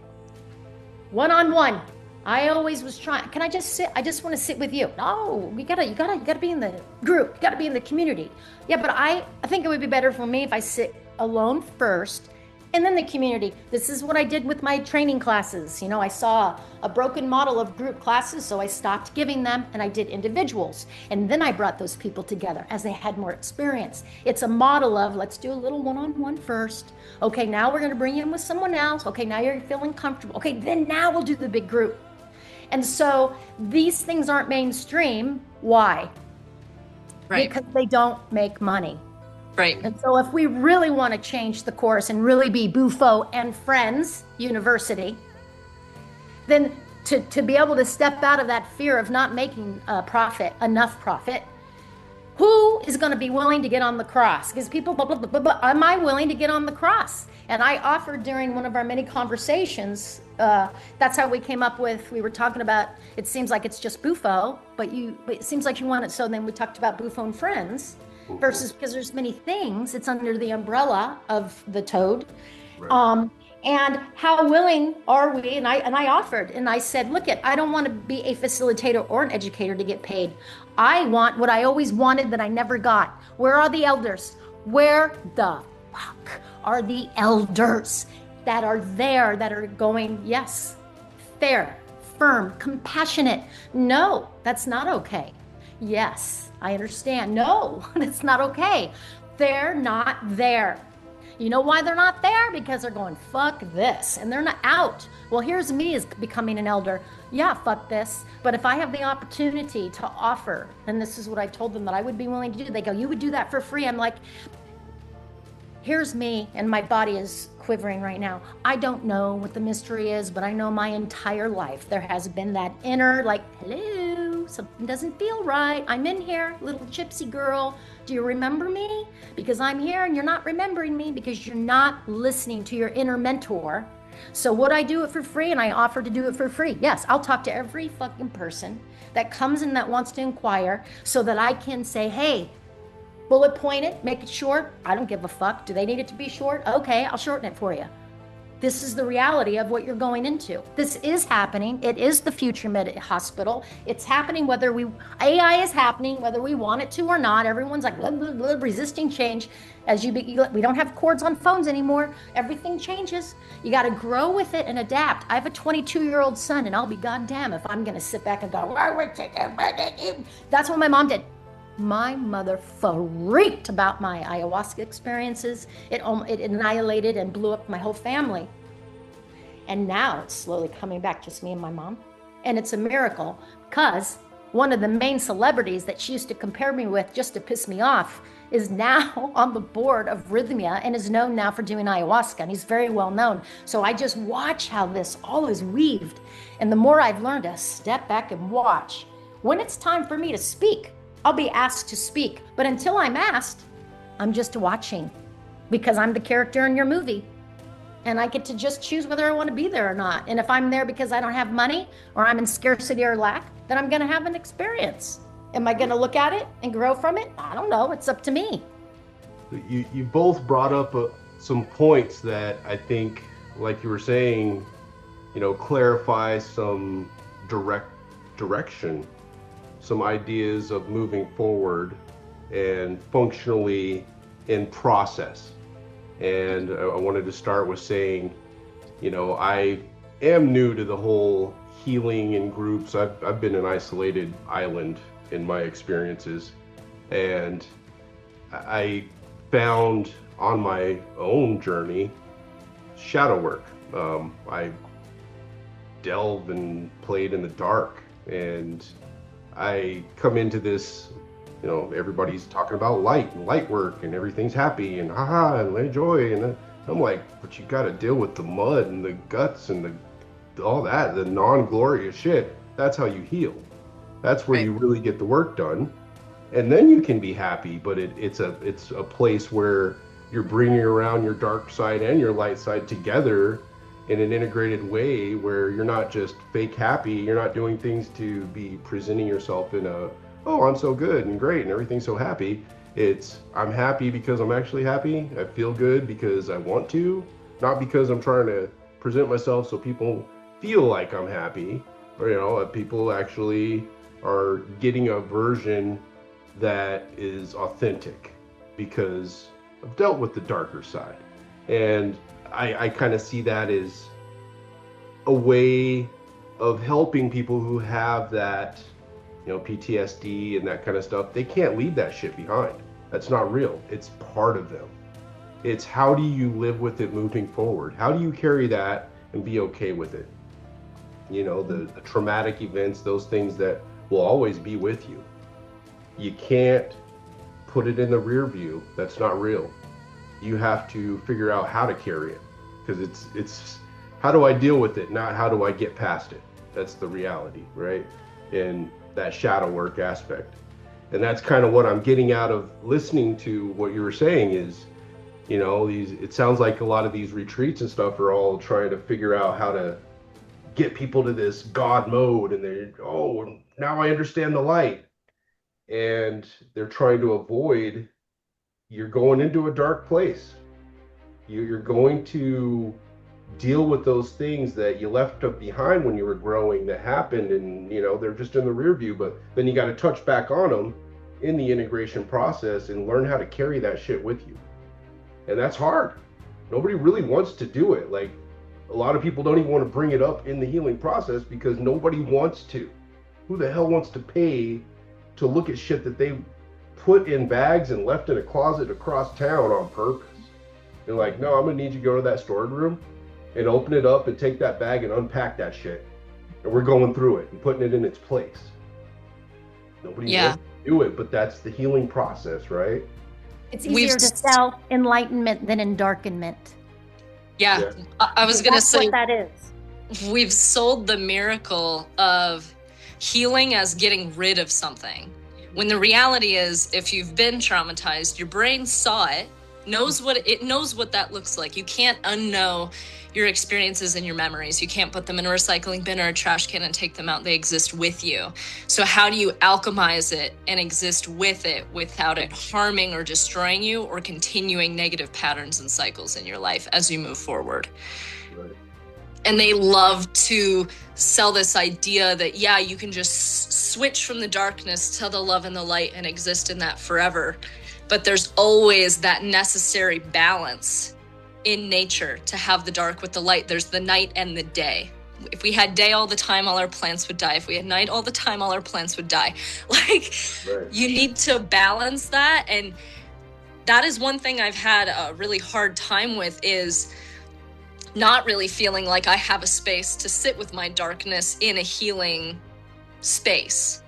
one-on-one. I always was trying, can I just sit? I just want to sit with you. No, you gotta be in the group. You gotta be in the community. Yeah, but I think it would be better for me if I sit alone first and then the community. This is what I did with my training classes. You know, I saw a broken model of group classes, so I stopped giving them and I did individuals. And then I brought those people together as they had more experience. It's a model of let's do a little one-on-one first. Okay, now we're going to bring you in with someone else. Okay, now you're feeling comfortable. Okay, then now we'll do the big group. And so these things aren't mainstream. Why? Right. Because they don't make money. Right. And so if we really want to change the course and really be Bufo and Friends University, then to be able to step out of that fear of not making enough profit, who is going to be willing to get on the cross? Because people, am I willing to get on the cross? And I offered during one of our many conversations, that's how we came up with, we were talking about, it seems like it's just Bufo, but it seems like you want it. So then we talked about Bufo and Friends versus, because there's many things, it's under the umbrella of the Toad. Right. And how willing are we? And I offered, and I said, look I don't want to be a facilitator or an educator to get paid. I want what I always wanted that I never got. Where are the elders? Where the fuck are the elders that are there, that are going, yes, fair, firm, compassionate? No, that's not okay. Yes, I understand. No, that's not okay. They're not there. You know why they're not there? Because they're going, fuck this, and they're not out. Well, here's me as becoming an elder. Yeah, fuck this. But if I have the opportunity to offer, and this is what I told them that I would be willing to do, they go, you would do that for free? I'm like, here's me, and my body is quivering right now. I don't know what the mystery is, but I know my entire life there has been that inner, like, hello, something doesn't feel right. I'm in here, little gypsy girl. Do you remember me? Because I'm here and you're not remembering me because you're not listening to your inner mentor. So would I do it for free? And I offer to do it for free. Yes, I'll talk to every fucking person that comes in that wants to inquire so that I can say, hey, bullet point it, make it short. I don't give a fuck. Do they need it to be short? Okay, I'll shorten it for you. This is the reality of what you're going into. This is happening. It is the future med hospital. It's happening AI is happening whether we want it to or not. Everyone's like blah, blah, blah, resisting change. We don't have cords on phones anymore. Everything changes. You got to grow with it and adapt. I have a 22-year-old son, and I'll be goddamn if I'm going to sit back and go, that's what my mom did. My mother freaked about my ayahuasca experiences. It annihilated and blew up my whole family. And now it's slowly coming back, just me and my mom. And it's a miracle because one of the main celebrities that she used to compare me with just to piss me off is now on the board of Rhythmia and is known now for doing ayahuasca. And he's very well known. So I just watch how this all is weaved. And the more I've learned to step back and watch, when it's time for me to speak, I'll be asked to speak, but until I'm asked, I'm just watching because I'm the character in your movie and I get to just choose whether I want to be there or not. And if I'm there because I don't have money or I'm in scarcity or lack, then I'm going to have an experience. Am I going to look at it and grow from it? I don't know. It's up to me. You both brought up some points that I think, like you were saying, clarify some direction, some ideas of moving forward and functionally in process. And I wanted to start with saying, I am new to the whole healing in groups. I've been an isolated island in my experiences, and I found on my own journey shadow work. I delved and played in the dark, and I come into this, everybody's talking about light and light work and everything's happy and haha and joy, and I'm like, but you got to deal with the mud and the guts and all that, the non-glorious shit. That's how you heal. That's where you really get the work done, and then you can be happy. But it's a place where you're bringing around your dark side and your light side together in an integrated way, where you're not just fake happy. You're not doing things to be presenting yourself in I'm so good and great and everything's so happy. It's, I'm happy because I'm actually happy. I feel good because I want to, not because I'm trying to present myself so people feel like I'm happy. Or, people actually are getting a version that is authentic because I've dealt with the darker side. And I kind of see that as a way of helping people who have that, PTSD and that kind of stuff. They can't leave that shit behind. That's not real. It's part of them. It's how do you live with it moving forward? How do you carry that and be okay with it? The traumatic events, those things that will always be with you. You can't put it in the rear view. That's not real. You have to figure out how to carry it, because it's how do I deal with it, not how do I get past it. That's the reality, right? And that shadow work aspect. And that's kind of what I'm getting out of listening to what you were saying is, it sounds like a lot of these retreats and stuff are all trying to figure out how to get people to this God mode, and now I understand the light. And they're trying to avoid, you're going into a dark place. You're going to deal with those things that you left up behind when you were growing that happened, and they're just in the rear view, but then you got to touch back on them in the integration process and learn how to carry that shit with you. And that's hard. Nobody really wants to do it. Like, a lot of people don't even want to bring it up in the healing process because nobody wants to. Who the hell wants to pay to look at shit that they put in bags and left in a closet across town on purpose? They're like, no, I'm gonna need you to go to that storage room and open it up and take that bag and unpack that shit. And we're going through it and putting it in its place. Nobody wants to do it, but that's the healing process, right? It's easier to sell enlightenment than endarkenment. Yeah. I was going to say, what that is. We've sold the miracle of healing as getting rid of something. When the reality is, if you've been traumatized, your brain saw it, knows what that looks like. You can't unknow your experiences and your memories. You can't put them in a recycling bin or a trash can and take them out. They exist with you. So how do you alchemize it and exist with it without it harming or destroying you or continuing negative patterns and cycles in your life as you move forward? Right. And they love to sell this idea that, you can just switch from the darkness to the love and the light and exist in that forever. But there's always that necessary balance in nature to have the dark with the light. There's the night and the day. If we had day all the time, all our plants would die. If we had night all the time, all our plants would die. You need to balance that. And that is one thing I've had a really hard time with, is not really feeling like I have a space to sit with my darkness in a healing space,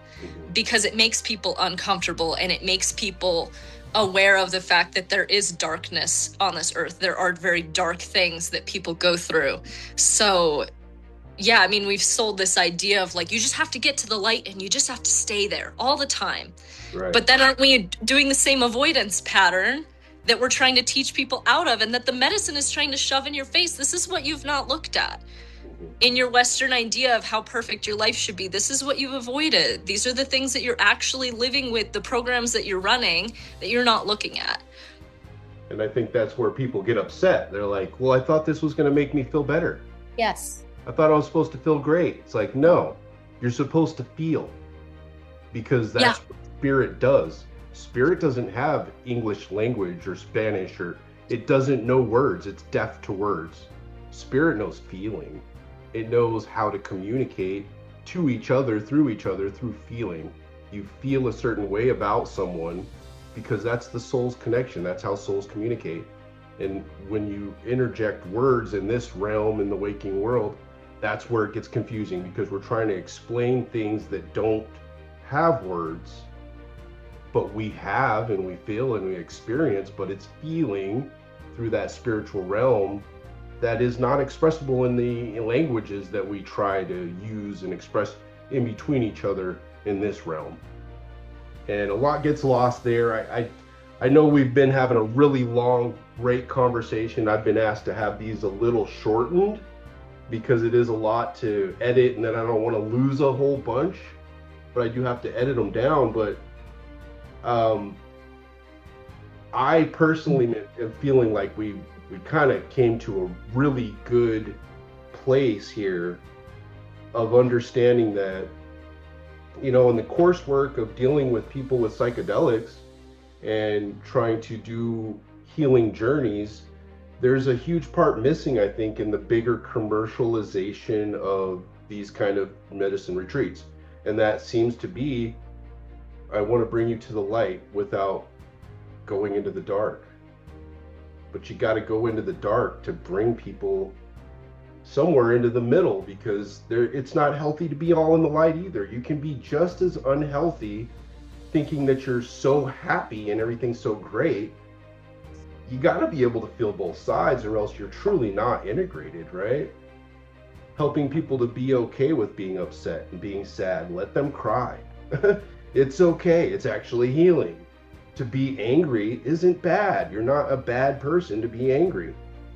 because it makes people uncomfortable and it makes people aware of the fact that there is darkness on this earth. There are very dark things that people go through. So we've sold this idea of you just have to get to the light and you just have to stay there all the time. Right. But then aren't we doing the same avoidance pattern that we're trying to teach people out of, and that the medicine is trying to shove in your face? This is what you've not looked at. In your Western idea of how perfect your life should be, this is what you've avoided. These are the things that you're actually living with, the programs that you're running that you're not looking at. And I think that's where people get upset. They're like, well, I thought this was going to make me feel better. Yes. I thought I was supposed to feel great. It's like, no, you're supposed to feel, because that's what spirit does. Spirit doesn't have English language or Spanish, or it doesn't know words. It's deaf to words. Spirit knows feeling. It knows how to communicate to each other through feeling. You feel a certain way about someone because that's the soul's connection. That's how souls communicate. And when you interject words in this realm, in the waking world, that's where it gets confusing, because we're trying to explain things that don't have words, but we have, and we feel, and we experience, but it's feeling through that spiritual realm that is not expressible in the languages that we try to use and express in between each other in this realm. And a lot gets lost there. I know we've been having a really long, great conversation. I've been asked to have these a little shortened because it is a lot to edit, and then I don't want to lose a whole bunch, but I do have to edit them down. But I personally am feeling like we kind of came to a really good place here of understanding that, you know, in the coursework of dealing with people with psychedelics and trying to do healing journeys, there's a huge part missing, I think, in the bigger commercialization of these kind of medicine retreats. And that seems to be, I want to bring you to the light without going into the dark. But you got to go into the dark to bring people somewhere into the middle, because it's not healthy to be all in the light either. You can be just as unhealthy thinking that you're so happy and everything's so great. You got to be able to feel both sides, or else you're truly not integrated, right? Helping people to be okay with being upset and being sad. Let them cry. It's okay. It's actually healing. To be angry isn't bad. You're not a bad person to be angry.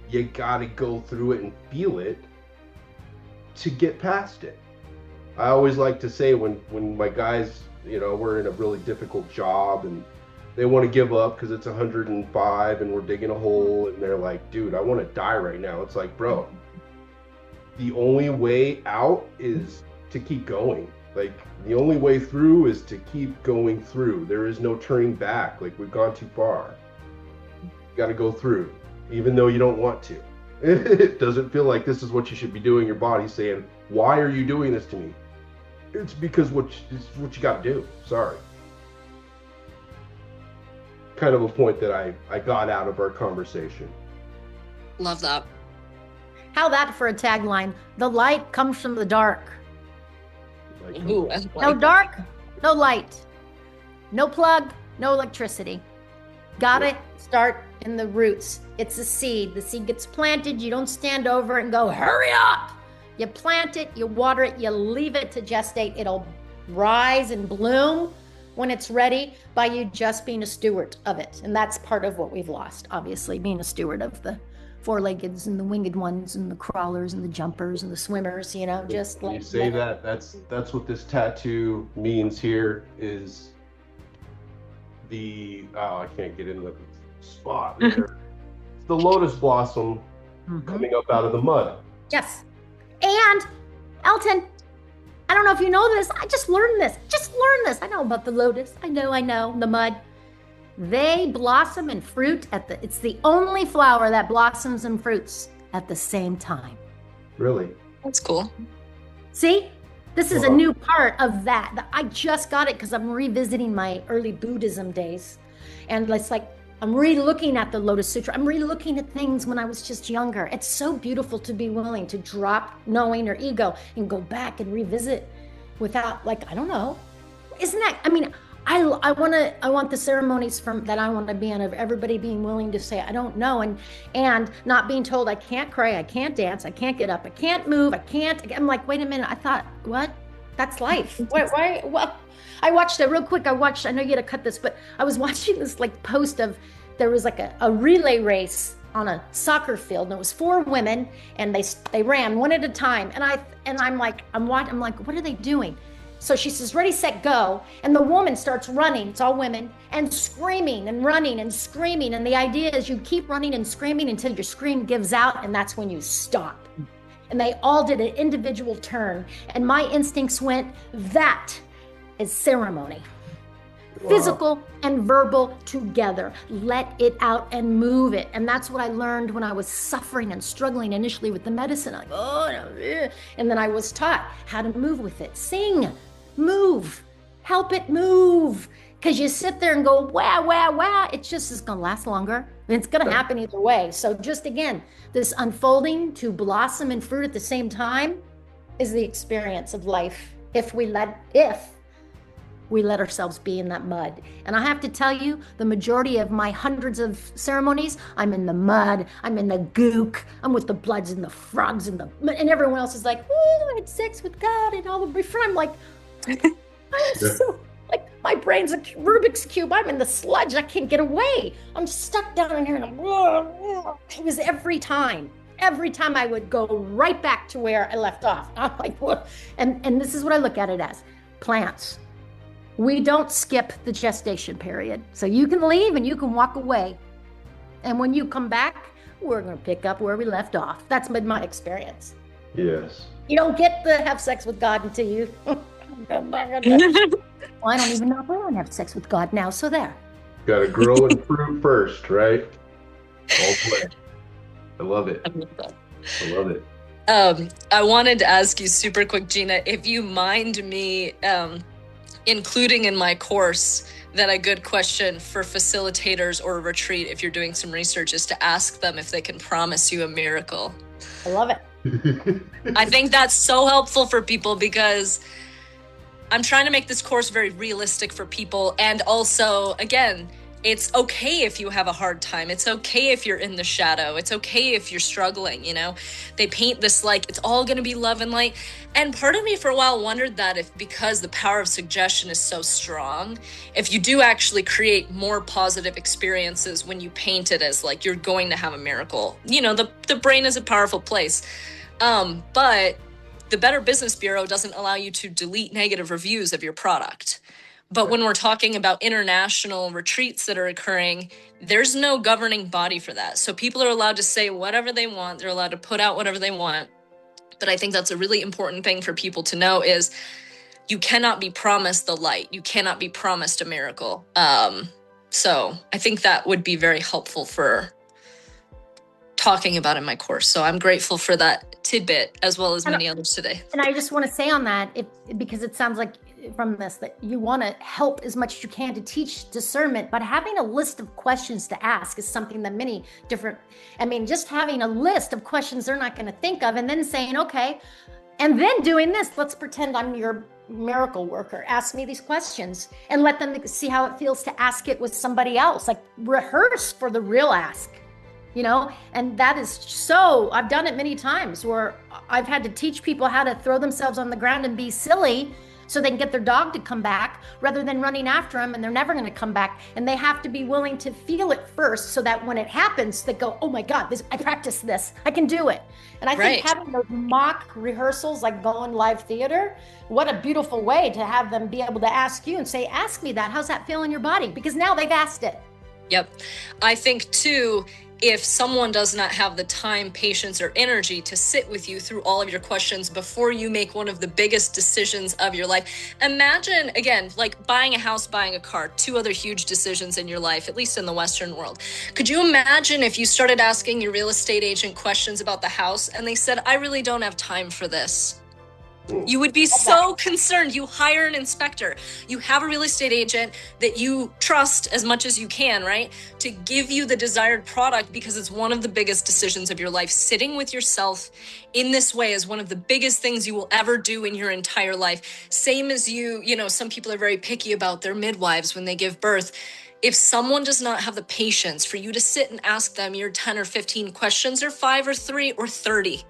You got to go through it and feel it to get past it. I always like to say, when my guys, you know, we're in a really difficult job and they want to give up because it's 105 and we're digging a hole, and they're like, dude, I want to die right now. It's like, bro, the only way out is to keep going. Like, the only way through is to keep going through. There is no turning back. Like, we've gone too far. You got to go through, even though you don't want to. It doesn't feel like this is what you should be doing. Your body's saying, why are you doing this to me? It's because it's what you got to do. Sorry. Kind of a point that I got out of our conversation. Love that. How that for a tagline? The light comes from the dark. Like, Ooh, I No like dark, no light. No plug, no electricity. Gotta start in the roots. It's a seed. The seed gets planted. You don't stand over it and go, hurry up. You plant it, you water it, you leave it to gestate. It'll rise and bloom when it's ready by you just being a steward of it. And that's part of what we've lost, obviously, being a steward of the four-leggeds and the winged ones and the crawlers and the jumpers and the swimmers, you know, just when like you say that, that's what this tattoo means here, is the, I can't get in the spot there. It's the lotus blossom coming up out of the mud. Yes. And Elton, I don't know if you know this. I just learned this. I know about the lotus. I know, the mud. They blossom and fruit it's the only flower that blossoms and fruits at the same time. Really? That's cool. See? This is a Wow. new part of that. I just got it because I'm revisiting my early Buddhism days. And it's like, I'm re-looking at the Lotus Sutra. I'm re-looking at things when I was just younger. It's so beautiful to be willing to drop knowing or ego and go back and revisit without, like, I don't know. Isn't that, I mean, I want the ceremonies that I want to be in, of everybody being willing to say, I don't know, and not being told I can't cry, I can't dance, I can't get up, I can't move, I can't. I'm like, wait a minute, I thought, what? That's life. Why? Well, I watched it real quick. I know you had to cut this, but I was watching this like post of, there was like a relay race on a soccer field, and it was 4 women, and they ran one at a time, and I'm like, what are they doing? So she says, ready, set, go. And the woman starts running, it's all women, and screaming and running and screaming. And the idea is you keep running and screaming until your scream gives out, and that's when you stop. And they all did an individual turn. And my instincts went, that is ceremony. Wow. Physical and verbal together. Let it out and move it. And that's what I learned when I was suffering and struggling initially with the medicine. Like, oh, no. And then I was taught how to move with it. Sing, move, help it move. Because you sit there and go, wow, wow, wow. It's just, it's going to last longer. It's going to happen either way. So just again, this unfolding to blossom and fruit at the same time is the experience of life. If we let ourselves be in that mud. And I have to tell you, the majority of my hundreds of ceremonies, I'm in the mud, I'm in the gook, I'm with the bloods and the frogs and everyone else is like, ooh, I had sex with God and all the before. I'm like, I'm so, like, my brain's a Rubik's Cube. I'm in the sludge. I can't get away. I'm stuck down in here and it was every time I would go right back to where I left off. I'm like, what? And this is what I look at it as. Plants. We don't skip the gestation period. So you can leave and you can walk away. And when you come back, we're going to pick up where we left off. That's been my experience. Yes. You don't get to have sex with God until you. Well, I don't even know if I want to have sex with God now, so there. Got to grow and fruit first, right? All the way. I love it. I love it. I wanted to ask you super quick, Gina, if you mind me including in my course that a good question for facilitators or a retreat, if you're doing some research, is to ask them if they can promise you a miracle. I love it. I think that's so helpful for people because I'm trying to make this course very realistic for people. And also, again, it's okay if you have a hard time. It's okay if you're in the shadow. It's okay if you're struggling, you know? They paint this like it's all going to be love and light. And part of me for a while wondered that if, because the power of suggestion is so strong, if you do actually create more positive experiences when you paint it as like you're going to have a miracle. You know, the brain is a powerful place. But the Better Business Bureau doesn't allow you to delete negative reviews of your product. But when we're talking about international retreats that are occurring, there's no governing body for that. So people are allowed to say whatever they want. They're allowed to put out whatever they want. But I think that's a really important thing for people to know is you cannot be promised the light. You cannot be promised a miracle. So I think that would be very helpful for talking about in my course. So I'm grateful for that tidbit as well as many others today. And I just want to say on that, because it sounds like from this that you want to help as much as you can to teach discernment, but having a list of questions to ask is something that many different, just having a list of questions they're not going to think of and then saying, okay, and then doing this, let's pretend I'm your miracle worker. Ask me these questions and let them see how it feels to ask it with somebody else, like rehearse for the real ask. And that is so, I've done it many times where I've had to teach people how to throw themselves on the ground and be silly so they can get their dog to come back rather than running after them and they're never going to come back. And they have to be willing to feel it first so that when it happens, they go, oh my God, I practiced this, I can do it. And I think having those mock rehearsals, like going live theater, what a beautiful way to have them be able to ask you and say, ask me that, how's that feel in your body? Because now they've asked it. Yep. I think too, if someone does not have the time, patience, or energy to sit with you through all of your questions before you make one of the biggest decisions of your life, imagine, again, like buying a house, buying a car, two other huge decisions in your life, at least in the Western world. Could you imagine if you started asking your real estate agent questions about the house and they said, I really don't have time for this? You would be so concerned. You hire an inspector. You have a real estate agent that you trust as much as you can, right? To give you the desired product because it's one of the biggest decisions of your life. Sitting with yourself in this way is one of the biggest things you will ever do in your entire life. Same as some people are very picky about their midwives when they give birth. If someone does not have the patience for you to sit and ask them your 10 or 15 questions or 5 or 3 or 30,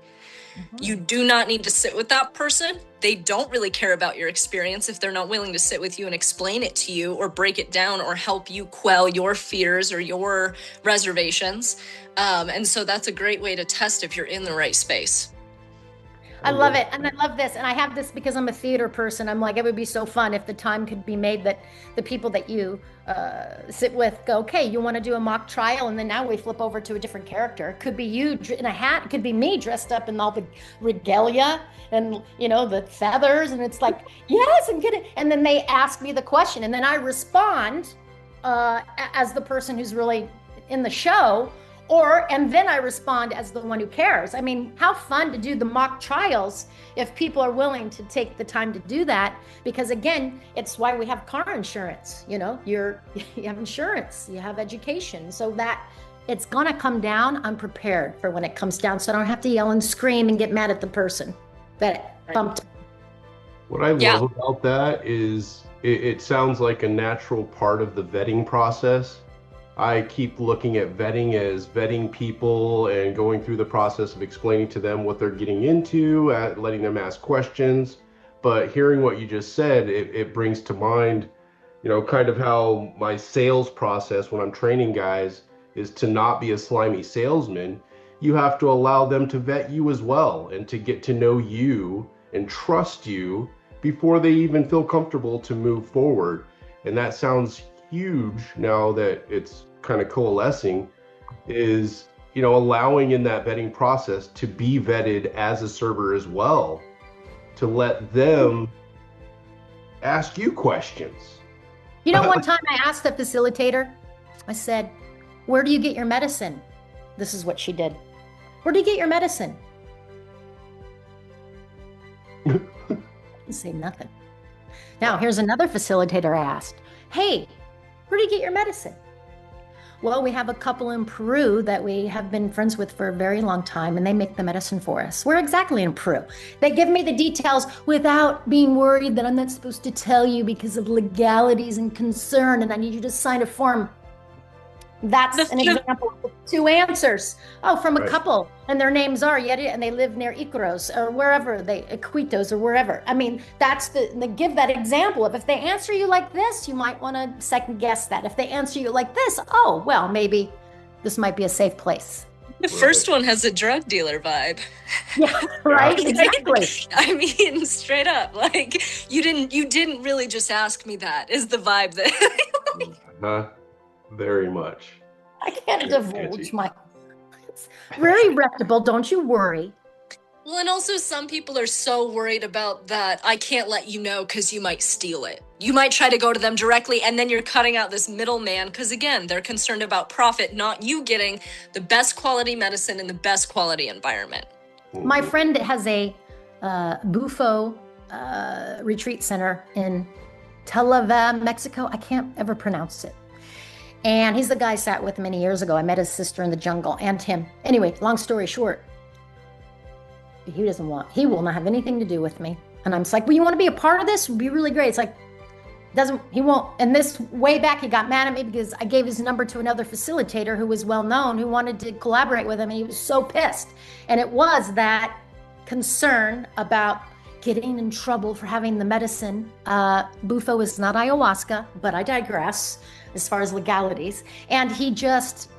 you do not need to sit with that person. They don't really care about your experience if they're not willing to sit with you and explain it to you or break it down or help you quell your fears or your reservations. And so that's a great way to test if you're in the right space. I love it. And I love this. And I have this because I'm a theater person. I'm like, it would be so fun if the time could be made that the people that you sit with go, okay, you want to do a mock trial? And then now we flip over to a different character. It could be you in a hat. It could be me dressed up in all the regalia and, the feathers. And it's like, yes, I'm good. And then they ask me the question. And then I respond as the person who's really in the show. And then I respond as the one who cares. How fun to do the mock trials if people are willing to take the time to do that, because again, it's why we have car insurance. You have insurance, you have education, so that it's gonna come down. I'm prepared for when it comes down, so I don't have to yell and scream and get mad at the person that bumped. What I love about that is it sounds like a natural part of the vetting process. I keep looking at vetting as vetting people and going through the process of explaining to them what they're getting into, letting them ask questions. But hearing what you just said, it brings to mind, kind of how my sales process when I'm training guys is to not be a slimy salesman. You have to allow them to vet you as well and to get to know you and trust you before they even feel comfortable to move forward. And that sounds huge now that it's kind of coalescing, is allowing in that vetting process to be vetted as a server as well. to let them ask you questions. You know, one time I asked the facilitator, I said, where do you get your medicine? This is what she did. Where do you get your medicine? Didn't say nothing. Now, here's another facilitator I asked, hey, where do you get your medicine? Well, we have a couple in Peru that we have been friends with for a very long time, and they make the medicine for us. Where exactly in Peru? They give me the details without being worried that I'm not supposed to tell you because of legalities and concern, and I need you to sign a form. That's an example of 2 answers. Oh, from a couple, and their names are Yeti, and they live near Iquitos or wherever Iquitos or wherever. I mean, they give that example of if they answer you like this, you might want to second guess that. If they answer you like this, oh, well, maybe this might be a safe place. The first one has a drug dealer vibe. Yeah, right, exactly. I mean, straight up, like you didn't really just ask me that. Is the vibe that? Very much. I can't divulge my. It's very reputable. Don't you worry. Well, and also some people are so worried about that. I can't let you know because you might steal it. You might try to go to them directly, and then you're cutting out this middleman because, again, they're concerned about profit, not you getting the best quality medicine in the best quality environment. My friend has a Bufo retreat center in Tel Aviv, Mexico. I can't ever pronounce it. And he's the guy I sat with many years ago. I met his sister in the jungle and him. Anyway, long story short, he will not have anything to do with me. And I'm just like, well, you want to be a part of this? It would be really great. It's like, he won't. And this way back, he got mad at me because I gave his number to another facilitator who was well known, who wanted to collaborate with him. And he was so pissed. And it was that concern about getting in trouble for having the medicine. Bufo is not ayahuasca, but I digress as far as legalities. And he just,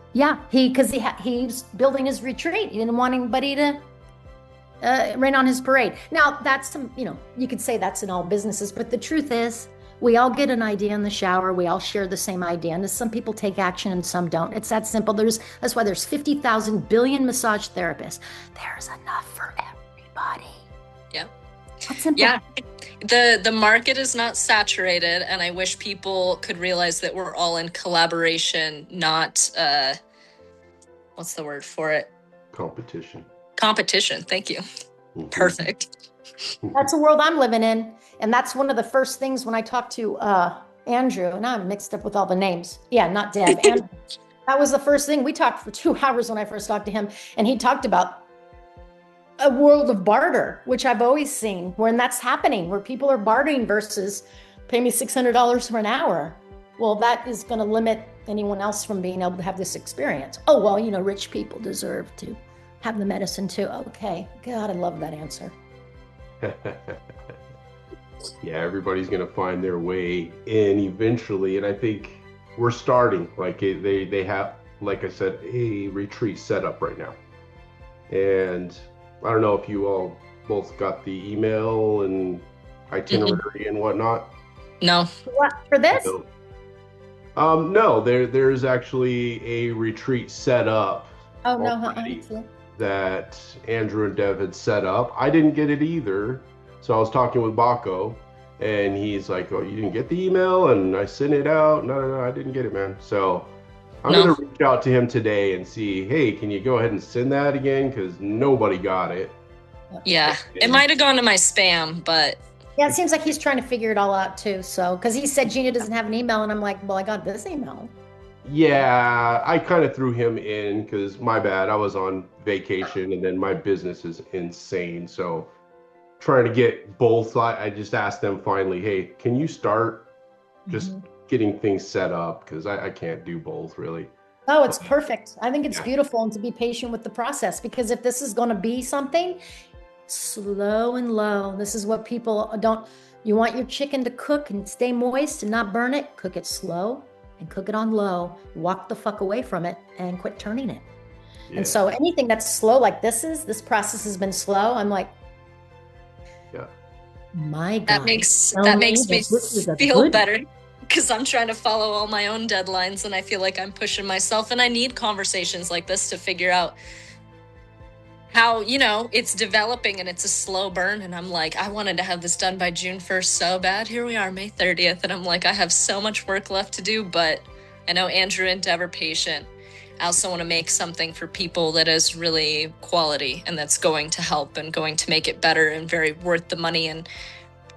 because he's building his retreat. He didn't want anybody to rain on his parade. Now, that's you could say that's in all businesses, but the truth is, we all get an idea in the shower. We all share the same idea. And some people take action and some don't. It's that simple. That's why there's 50,000 billion massage therapists. There's enough for everybody. Yeah. That's simple. Yeah. The market is not saturated, and I wish people could realize that we're all in collaboration, not what's the word for it? Competition. Thank you. Mm-hmm. Perfect. That's the world I'm living in. And that's one of the first things when I talked to Andrew, and I'm mixed up with all the names. Yeah, not Deb. Andrew. That was the first thing. We talked for 2 hours when I first talked to him, and he talked about a world of barter, which I've always seen when that's happening, where people are bartering versus pay me $600 for an hour. Well, that is going to limit anyone else from being able to have this experience. Oh, well, rich people deserve to have the medicine too. Okay. God, I love that answer. Yeah, everybody's going to find their way in eventually. And I think we're starting, like they have, like I said, a retreat set up right now. And I don't know if you all both got the email and itinerary and whatnot. No. What, for this? No, there's actually a retreat set up. Oh, no. That Andrew and Dev had set up. I didn't get it either. So I was talking with Baco, and he's like, oh, you didn't get the email? And I sent it out. No, I didn't get it, man. So I'm going to reach out to him today and see, hey, can you go ahead and send that again? Because nobody got it. Yeah, it might have gone to my spam, but... Yeah, it seems like he's trying to figure it all out too. So, because he said Gina doesn't have an email, and I'm like, well, I got this email. Yeah, I kind of threw him in because my bad. I was on vacation, and then my business is insane. So trying to get both, I just asked them finally, hey, can you start just getting things set up? Because I can't do both really. Oh, it's perfect. I think it's beautiful, and to be patient with the process, because if this is going to be something, slow and low. This is what people don't, you want your chicken to cook and stay moist and not burn it, cook it slow and cook it on low. Walk the fuck away from it and quit turning it. Yeah. And so anything that's slow like this process has been slow. I'm like, my God. That makes me feel better, because I'm trying to follow all my own deadlines, and I feel like I'm pushing myself, and I need conversations like this to figure out how, it's developing and it's a slow burn. And I'm like, I wanted to have this done by June 1st so bad. Here we are, May 30th. And I'm like, I have so much work left to do, but I know Andrew and Dev are patient. I also want to make something for people that is really quality and that's going to help and going to make it better and very worth the money. And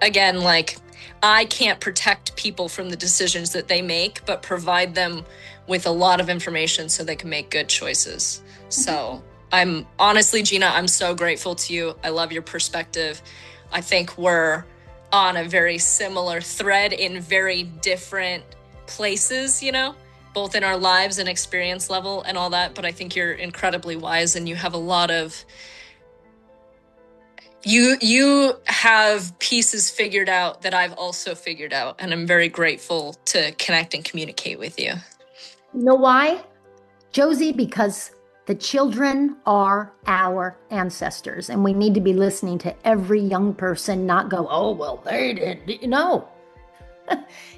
again, like, I can't protect people from the decisions that they make, but provide them with a lot of information so they can make good choices. So I'm honestly, Gina, I'm so grateful to you. I love your perspective. I think we're on a very similar thread in very different places, both in our lives and experience level and all that. But I think you're incredibly wise and you have a lot of you have pieces figured out that I've also figured out, and I'm very grateful to connect and communicate with you. You know why, Josie? Because the children are our ancestors, and we need to be listening to every young person, not go, oh, well, they did. No.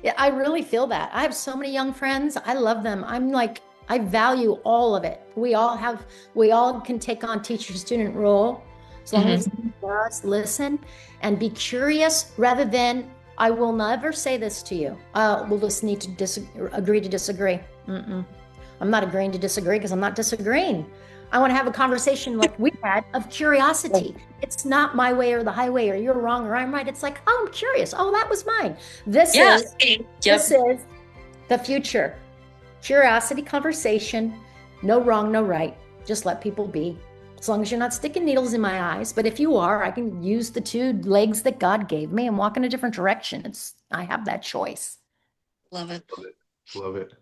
Yeah, I really feel that. I have so many young friends. I love them. I'm like, I value all of it. We all can take on teacher-student role as long as we just listen and be curious rather than, I will never say this to you. We'll just need to agree to disagree. I'm not agreeing to disagree because I'm not disagreeing. I want to have a conversation like we had of curiosity. It's not my way or the highway, or you're wrong or I'm right. It's like, oh, I'm curious. Oh, that was mine. This is the future. Curiosity, conversation, no wrong, no right. Just let people be. As long as you're not sticking needles in my eyes. But if you are, I can use the two legs that God gave me and walk in a different direction. I have that choice. Love it. Love it. Love it.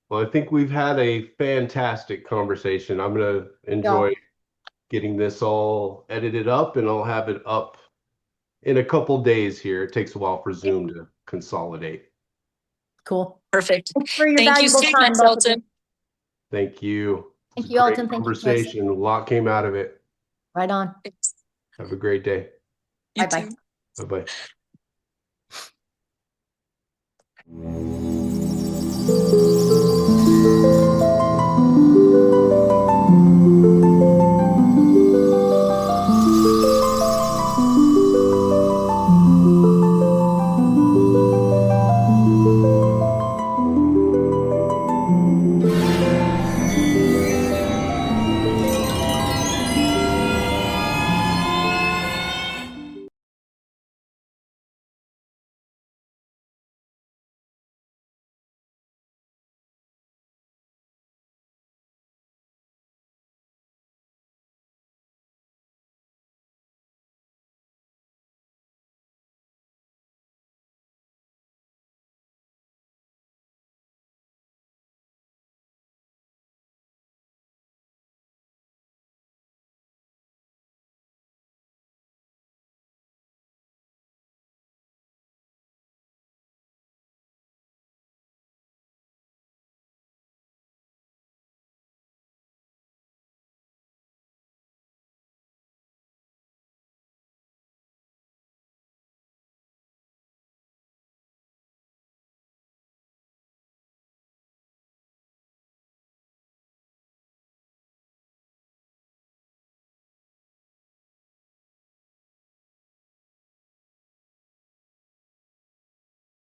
Well, I think we've had a fantastic conversation. I'm going to enjoy getting this all edited up, and I'll have it up in a couple days here. It takes a while for Zoom to consolidate. Cool. Perfect. Thanks for your Thank you valuable so time, much, both of Elton. you. Thank you. Thank It's you, a great Alton. Thank you, Chris. conversation. A lot came out of it. Right on. Have a great day. You Bye-bye. Bye-bye.